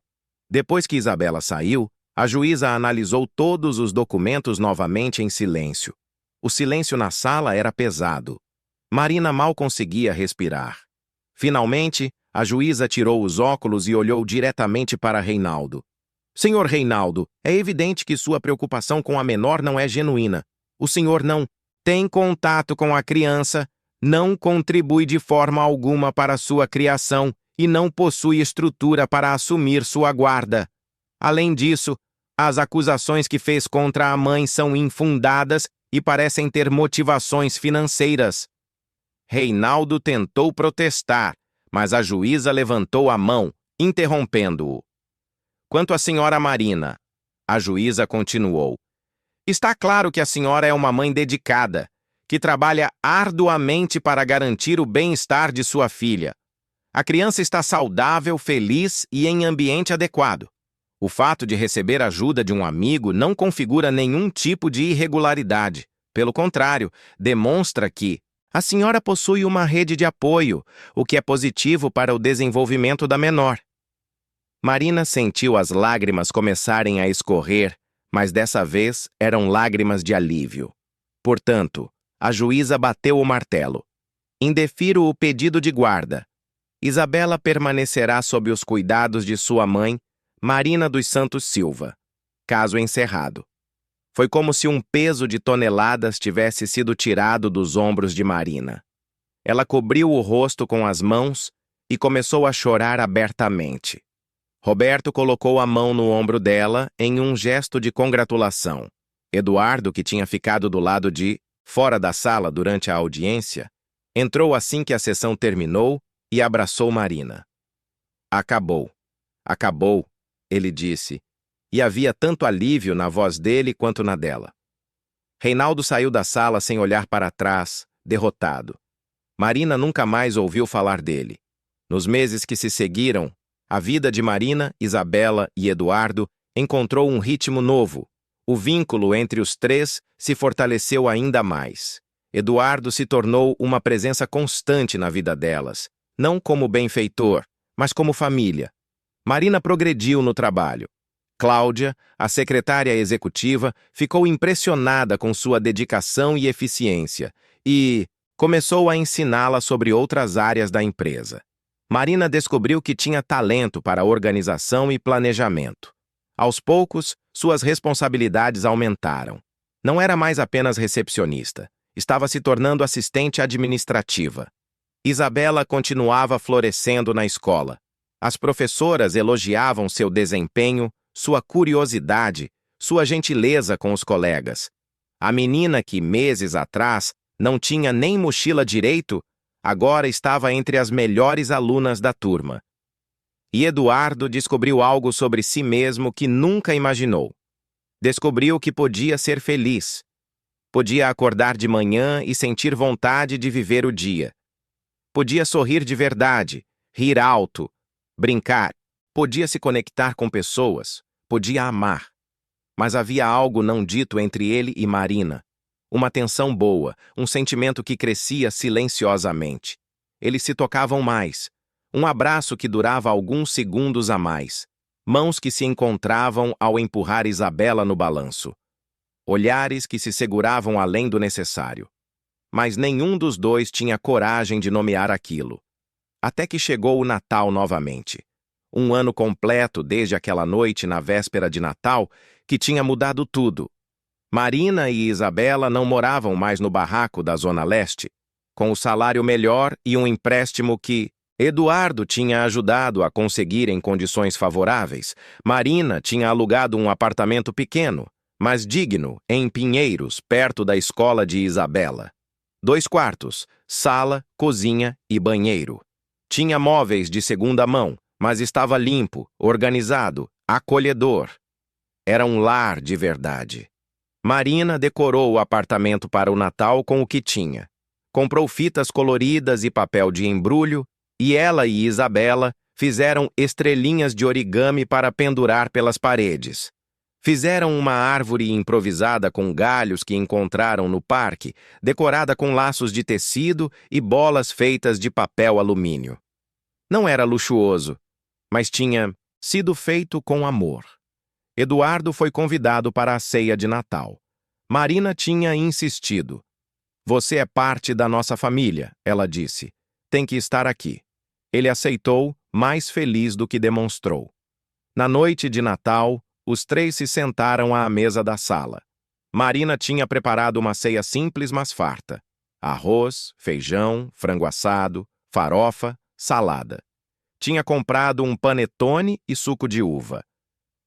Depois que Isabela saiu, a juíza analisou todos os documentos novamente em silêncio. O silêncio na sala era pesado. Marina mal conseguia respirar. Finalmente, a juíza tirou os óculos e olhou diretamente para Reinaldo. Senhor Reinaldo, é evidente que sua preocupação com a menor não é genuína. O senhor não tem contato com a criança, não contribui de forma alguma para sua criação e não possui estrutura para assumir sua guarda. Além disso, as acusações que fez contra a mãe são infundadas e parecem ter motivações financeiras. Reinaldo tentou protestar, mas a juíza levantou a mão, interrompendo-o. Quanto à senhora Marina, a juíza continuou. Está claro que a senhora é uma mãe dedicada, que trabalha arduamente para garantir o bem-estar de sua filha. A criança está saudável, feliz e em ambiente adequado. O fato de receber ajuda de um amigo não configura nenhum tipo de irregularidade. Pelo contrário, demonstra que a senhora possui uma rede de apoio, o que é positivo para o desenvolvimento da menor. Marina sentiu as lágrimas começarem a escorrer, mas dessa vez eram lágrimas de alívio. Portanto, a juíza bateu o martelo. Indefiro o pedido de guarda. Isabela permanecerá sob os cuidados de sua mãe, Marina dos Santos Silva. Caso encerrado. Foi como se um peso de toneladas tivesse sido tirado dos ombros de Marina. Ela cobriu o rosto com as mãos e começou a chorar abertamente. Roberto colocou a mão no ombro dela em um gesto de congratulação. Eduardo, que tinha ficado do lado de fora da sala durante a audiência, entrou assim que a sessão terminou e abraçou Marina. Acabou. Acabou, ele disse, e havia tanto alívio na voz dele quanto na dela. Reinaldo saiu da sala sem olhar para trás, derrotado. Marina nunca mais ouviu falar dele. Nos meses que se seguiram, a vida de Marina, Isabela e Eduardo encontrou um ritmo novo. O vínculo entre os três se fortaleceu ainda mais. Eduardo se tornou uma presença constante na vida delas, não como benfeitor, mas como família. Marina progrediu no trabalho. Cláudia, a secretária executiva, ficou impressionada com sua dedicação e eficiência e começou a ensiná-la sobre outras áreas da empresa. Marina descobriu que tinha talento para organização e planejamento. Aos poucos, suas responsabilidades aumentaram. Não era mais apenas recepcionista, estava se tornando assistente administrativa. Isabela continuava florescendo na escola. As professoras elogiavam seu desempenho, sua curiosidade, sua gentileza com os colegas. A menina que, meses atrás, não tinha nem mochila direito, agora estava entre as melhores alunas da turma. E Eduardo descobriu algo sobre si mesmo que nunca imaginou. Descobriu que podia ser feliz. Podia acordar de manhã e sentir vontade de viver o dia. Podia sorrir de verdade, rir alto, brincar. Podia se conectar com pessoas. Podia amar. Mas havia algo não dito entre ele e Marina. Uma tensão boa, um sentimento que crescia silenciosamente. Eles se tocavam mais. Um abraço que durava alguns segundos a mais. Mãos que se encontravam ao empurrar Isabela no balanço. Olhares que se seguravam além do necessário. Mas nenhum dos dois tinha coragem de nomear aquilo. Até que chegou o Natal novamente. Um ano completo desde aquela noite na véspera de Natal que tinha mudado tudo. Marina e Isabela não moravam mais no barraco da Zona Leste. Com o salário melhor e um empréstimo que Eduardo tinha ajudado a conseguir em condições favoráveis, Marina tinha alugado um apartamento pequeno, mas digno, em Pinheiros, perto da escola de Isabela. 2 quartos, sala, cozinha e banheiro. Tinha móveis de segunda mão, mas estava limpo, organizado, acolhedor. Era um lar de verdade. Marina decorou o apartamento para o Natal com o que tinha. Comprou fitas coloridas e papel de embrulho, e ela e Isabela fizeram estrelinhas de origami para pendurar pelas paredes. Fizeram uma árvore improvisada com galhos que encontraram no parque, decorada com laços de tecido e bolas feitas de papel alumínio. Não era luxuoso, mas tinha sido feito com amor. Eduardo foi convidado para a ceia de Natal. Marina tinha insistido. "Você é parte da nossa família", ela disse. "Tem que estar aqui." Ele aceitou, mais feliz do que demonstrou. Na noite de Natal, os três se sentaram à mesa da sala. Marina tinha preparado uma ceia simples, mas farta. Arroz, feijão, frango assado, farofa, salada. Tinha comprado um panetone e suco de uva.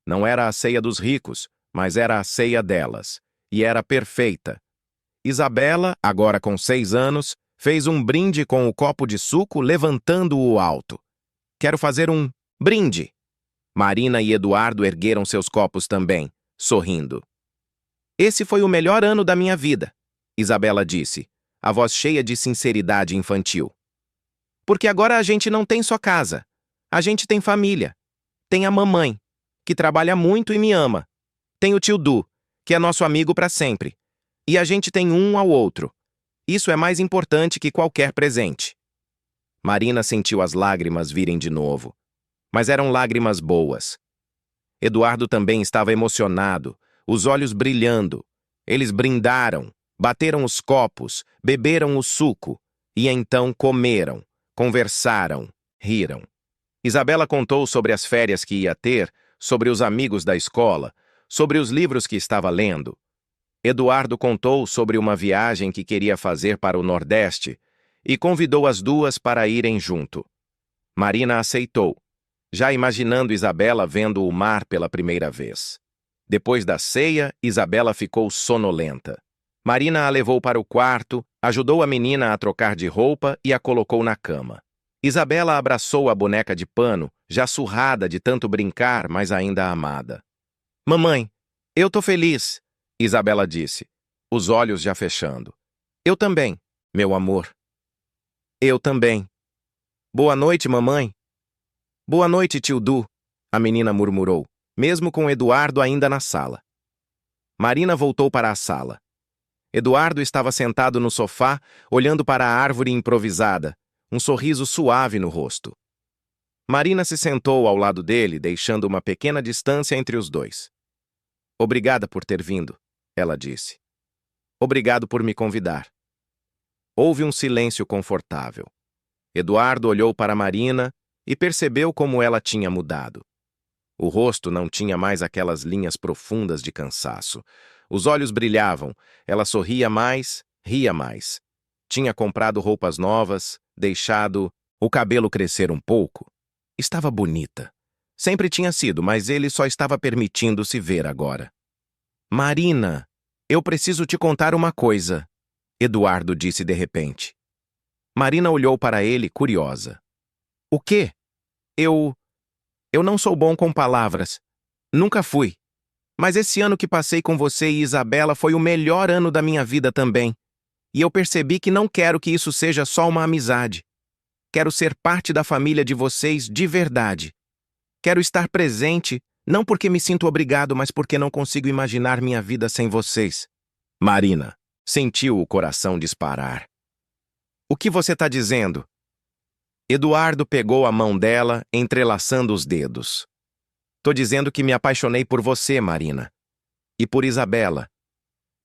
Não era a ceia dos ricos, mas era a ceia delas. E era perfeita. Isabela, agora com 6 anos, fez um brinde com o copo de suco levantando-o alto. "Quero fazer um brinde." Marina e Eduardo ergueram seus copos também, sorrindo. "Esse foi o melhor ano da minha vida", Isabela disse, a voz cheia de sinceridade infantil. "Porque agora a gente não tem só casa. A gente tem família. Tem a mamãe, que trabalha muito e me ama. Tem o tio Du, que é nosso amigo para sempre. E a gente tem um ao outro. Isso é mais importante que qualquer presente." Marina sentiu as lágrimas virem de novo. Mas eram lágrimas boas. Eduardo também estava emocionado, os olhos brilhando. Eles brindaram, bateram os copos, beberam o suco e então comeram, conversaram, riram. Isabela contou sobre as férias que ia ter, sobre os amigos da escola, sobre os livros que estava lendo. Eduardo contou sobre uma viagem que queria fazer para o Nordeste e convidou as duas para irem junto. Marina aceitou, já imaginando Isabela vendo o mar pela primeira vez. Depois da ceia, Isabela ficou sonolenta. Marina a levou para o quarto, ajudou a menina a trocar de roupa e a colocou na cama. Isabela abraçou a boneca de pano, já surrada de tanto brincar, mas ainda amada. "Mamãe, eu tô feliz", Isabela disse. os olhos já fechando. Eu também, meu amor. Eu também. Boa noite, mamãe. Boa noite, tio Du, a menina murmurou, mesmo com Eduardo ainda na sala. Marina voltou para a sala. Eduardo estava sentado no sofá, olhando para a árvore improvisada, um sorriso suave no rosto. Marina se sentou ao lado dele, deixando uma pequena distância entre os dois. Obrigada por ter vindo, ela disse. Obrigado por me convidar. Houve um silêncio confortável. Eduardo olhou para Marina e percebeu como ela tinha mudado. O rosto não tinha mais aquelas linhas profundas de cansaço. Os olhos brilhavam, ela sorria mais, ria mais. Tinha comprado roupas novas, deixado o cabelo crescer um pouco. Estava bonita. Sempre tinha sido, mas ele só estava permitindo se ver agora. Marina, eu preciso te contar uma coisa, Eduardo disse de repente. Marina olhou para ele, curiosa. O quê? Eu não sou bom com palavras. Nunca fui. Mas esse ano que passei com você e Isabela foi o melhor ano da minha vida também. E eu percebi que não quero que isso seja só uma amizade. Quero ser parte da família de vocês de verdade. Quero estar presente, não porque me sinto obrigado, mas porque não consigo imaginar minha vida sem vocês. Marina sentiu o coração disparar. O que você está dizendo? Eduardo pegou a mão dela, entrelaçando os dedos. Tô dizendo que me apaixonei por você, Marina. E por Isabela.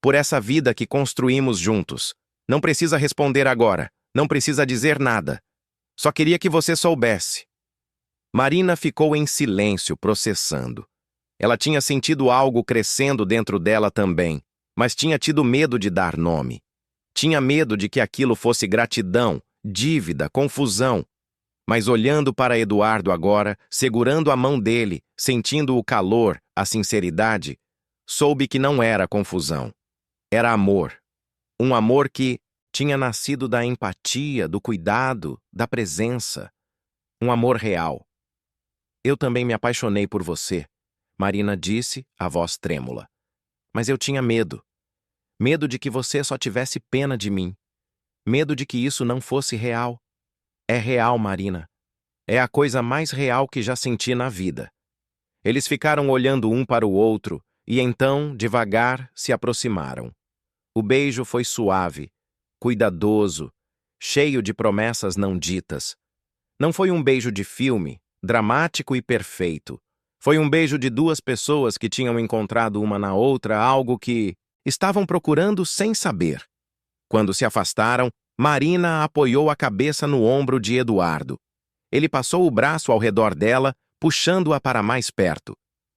Por essa vida que construímos juntos. Não precisa responder agora. Não precisa dizer nada. Só queria que você soubesse. Marina ficou em silêncio, processando. Ela tinha sentido algo crescendo dentro dela também, mas tinha tido medo de dar nome. Tinha medo de que aquilo fosse gratidão, dívida, confusão. Mas olhando para Eduardo agora, segurando a mão dele, sentindo o calor, a sinceridade, soube que não era confusão. Era amor. Um amor que tinha nascido da empatia, do cuidado, da presença. Um amor real. Eu também me apaixonei por você, Marina disse, a voz trêmula. Mas eu tinha medo. Medo de que você só tivesse pena de mim. Medo de que isso não fosse real. É real, Marina. É a coisa mais real que já senti na vida. Eles ficaram olhando um para o outro e então, devagar, se aproximaram. O beijo foi suave, cuidadoso, cheio de promessas não ditas. Não foi um beijo de filme, dramático e perfeito. Foi um beijo de duas pessoas que tinham encontrado uma na outra algo que estavam procurando sem saber. Quando se afastaram, Marina apoiou a cabeça no ombro de Eduardo. Ele passou o braço ao redor dela, puxando-a para mais perto.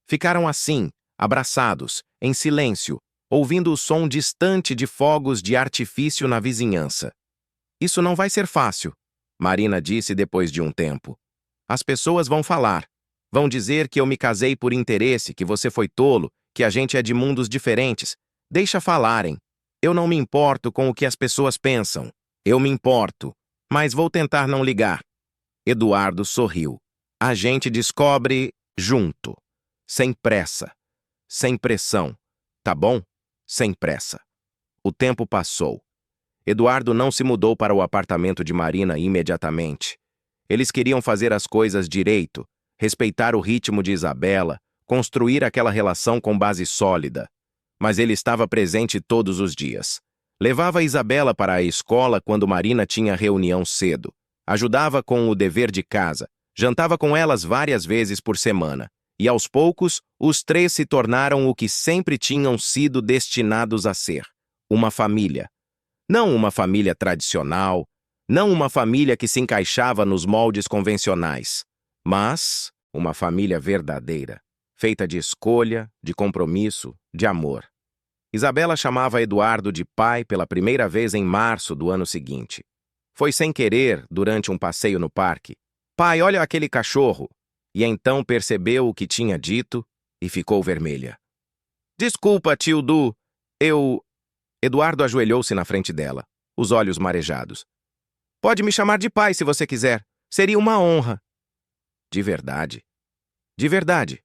Ficaram assim, abraçados, em silêncio, ouvindo o som distante de fogos de artifício na vizinhança. Isso não vai ser fácil, Marina disse depois de um tempo. As pessoas vão falar. Vão dizer que eu me casei por interesse, que você foi tolo, que a gente é de mundos diferentes. Deixa falarem. Eu não me importo com o que as pessoas pensam. Eu me importo, mas vou tentar não ligar. Eduardo sorriu. A gente descobre junto. Sem pressa. Sem pressão. Tá bom? Sem pressa. O tempo passou. Eduardo não se mudou para o apartamento de Marina imediatamente. Eles queriam fazer as coisas direito, respeitar o ritmo de Isabela, construir aquela relação com base sólida. Mas ele estava presente todos os dias. Levava Isabela para a escola quando Marina tinha reunião cedo. Ajudava com o dever de casa. Jantava com elas várias vezes por semana. E aos poucos, os três se tornaram o que sempre tinham sido destinados a ser. Uma família. Não uma família tradicional, não uma família que se encaixava nos moldes convencionais, mas uma família verdadeira, feita de escolha, de compromisso, de amor. Isabela chamava Eduardo de pai pela primeira vez em março do ano seguinte. Foi sem querer, durante um passeio no parque. Pai, olha aquele cachorro! E então percebeu o que tinha dito e ficou vermelha. Desculpa, tio Du, Eduardo ajoelhou-se na frente dela, os olhos marejados. Pode me chamar de pai se você quiser. Seria uma honra. De verdade? De verdade.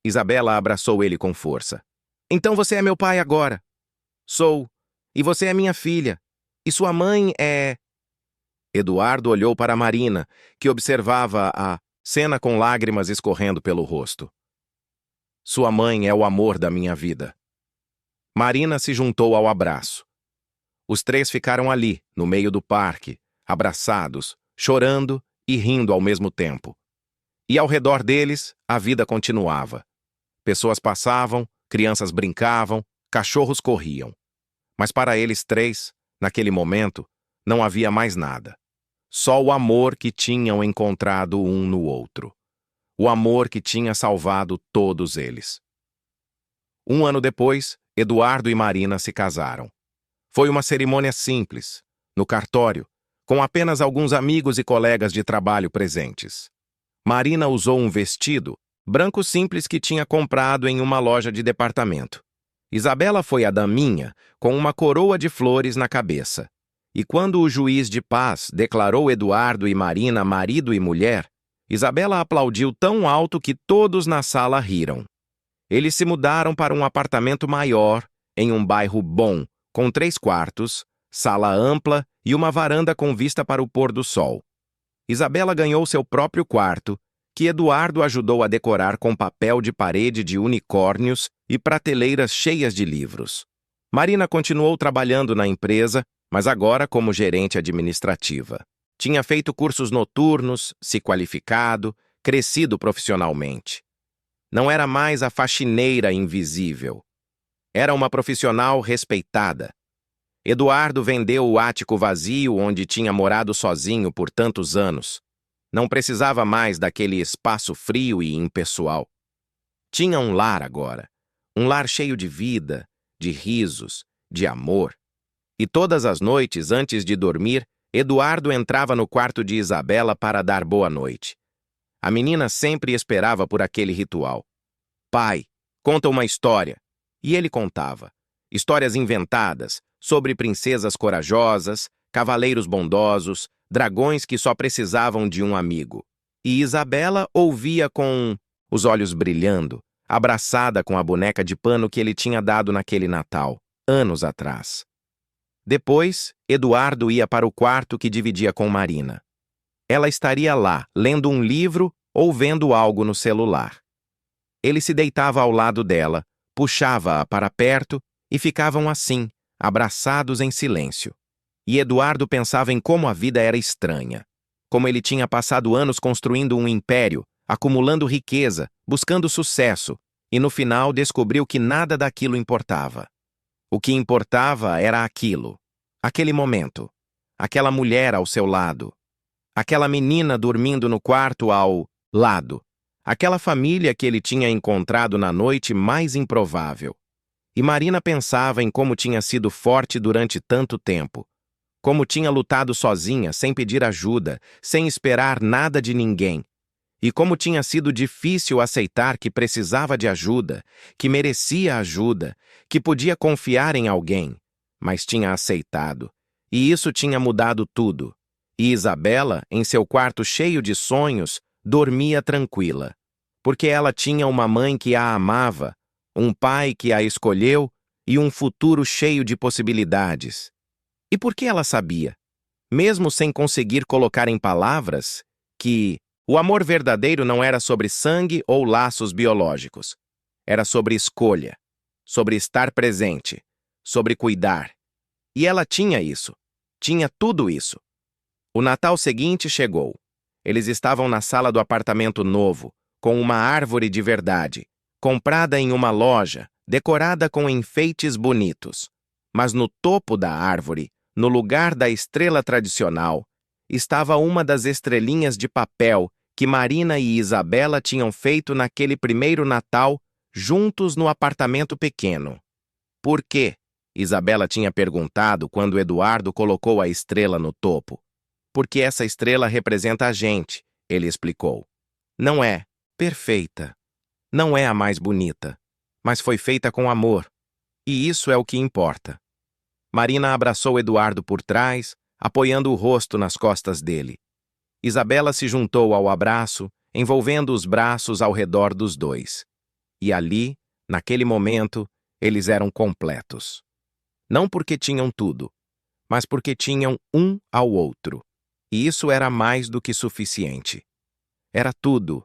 Isabela abraçou ele com força. Então você é meu pai agora. Sou. E você é minha filha. E sua mãe é... Eduardo olhou para Marina, que observava a cena com lágrimas escorrendo pelo rosto. Sua mãe é o amor da minha vida. Marina se juntou ao abraço. Os três ficaram ali, no meio do parque, abraçados, chorando e rindo ao mesmo tempo. E ao redor deles, a vida continuava. Pessoas passavam, crianças brincavam, cachorros corriam. Mas para eles três, naquele momento, não havia mais nada. Só o amor que tinham encontrado um no outro. O amor que tinha salvado todos eles. Um ano depois, Eduardo e Marina se casaram. Foi uma cerimônia simples, no cartório, com apenas alguns amigos e colegas de trabalho presentes. Marina usou um vestido branco simples que tinha comprado em uma loja de departamento. Isabela foi a daminha, com uma coroa de flores na cabeça. E quando o juiz de paz declarou Eduardo e Marina marido e mulher, Isabela aplaudiu tão alto que todos na sala riram. Eles se mudaram para um apartamento maior, em um bairro bom, com 3 quartos, sala ampla e uma varanda com vista para o pôr do sol. Isabela ganhou seu próprio quarto, que Eduardo ajudou a decorar com papel de parede de unicórnios e prateleiras cheias de livros. Marina continuou trabalhando na empresa, mas agora como gerente administrativa. Tinha feito cursos noturnos, se qualificado, crescido profissionalmente. Não era mais a faxineira invisível. Era uma profissional respeitada. Eduardo vendeu o ático vazio onde tinha morado sozinho por tantos anos. Não precisava mais daquele espaço frio e impessoal. Tinha um lar agora. Um lar cheio de vida, de risos, de amor. E todas as noites, antes de dormir, Eduardo entrava no quarto de Isabela para dar boa noite. A menina sempre esperava por aquele ritual. Pai, conta uma história. E ele contava. Histórias inventadas, sobre princesas corajosas, cavaleiros bondosos, dragões que só precisavam de um amigo. E Isabela ouvia com os olhos brilhando, abraçada com a boneca de pano que ele tinha dado naquele Natal, anos atrás. Depois, Eduardo ia para o quarto que dividia com Marina. Ela estaria lá, lendo um livro ou vendo algo no celular. Ele se deitava ao lado dela, puxava-a para perto e ficavam assim, abraçados em silêncio. E Eduardo pensava em como a vida era estranha. Como ele tinha passado anos construindo um império, acumulando riqueza, buscando sucesso, e no final descobriu que nada daquilo importava. O que importava era aquilo, aquele momento, aquela mulher ao seu lado, aquela menina dormindo no quarto ao lado, aquela família que ele tinha encontrado na noite mais improvável. E Marina pensava em como tinha sido forte durante tanto tempo, como tinha lutado sozinha, sem pedir ajuda, sem esperar nada de ninguém, e como tinha sido difícil aceitar que precisava de ajuda, que merecia ajuda, que podia confiar em alguém, mas tinha aceitado, e isso tinha mudado tudo. E Isabela, em seu quarto cheio de sonhos, dormia tranquila, porque ela tinha uma mãe que a amava, um pai que a escolheu e um futuro cheio de possibilidades. E por que ela sabia, mesmo sem conseguir colocar em palavras, que o amor verdadeiro não era sobre sangue ou laços biológicos. Era sobre escolha, sobre estar presente, sobre cuidar. E ela tinha isso. Tinha tudo isso. O Natal seguinte chegou. Eles estavam na sala do apartamento novo, com uma árvore de verdade, comprada em uma loja, decorada com enfeites bonitos. Mas no topo da árvore, no lugar da estrela tradicional, estava uma das estrelinhas de papel que Marina e Isabela tinham feito naquele primeiro Natal juntos no apartamento pequeno. Por quê? Isabela tinha perguntado quando Eduardo colocou a estrela no topo. Porque essa estrela representa a gente, ele explicou. Não é perfeita, não é a mais bonita, mas foi feita com amor. E isso é o que importa. Marina abraçou Eduardo por trás, apoiando o rosto nas costas dele. Isabela se juntou ao abraço, envolvendo os braços ao redor dos dois. E ali, naquele momento, eles eram completos. não porque tinham tudo, mas porque tinham um ao outro. E isso era mais do que suficiente. Era tudo,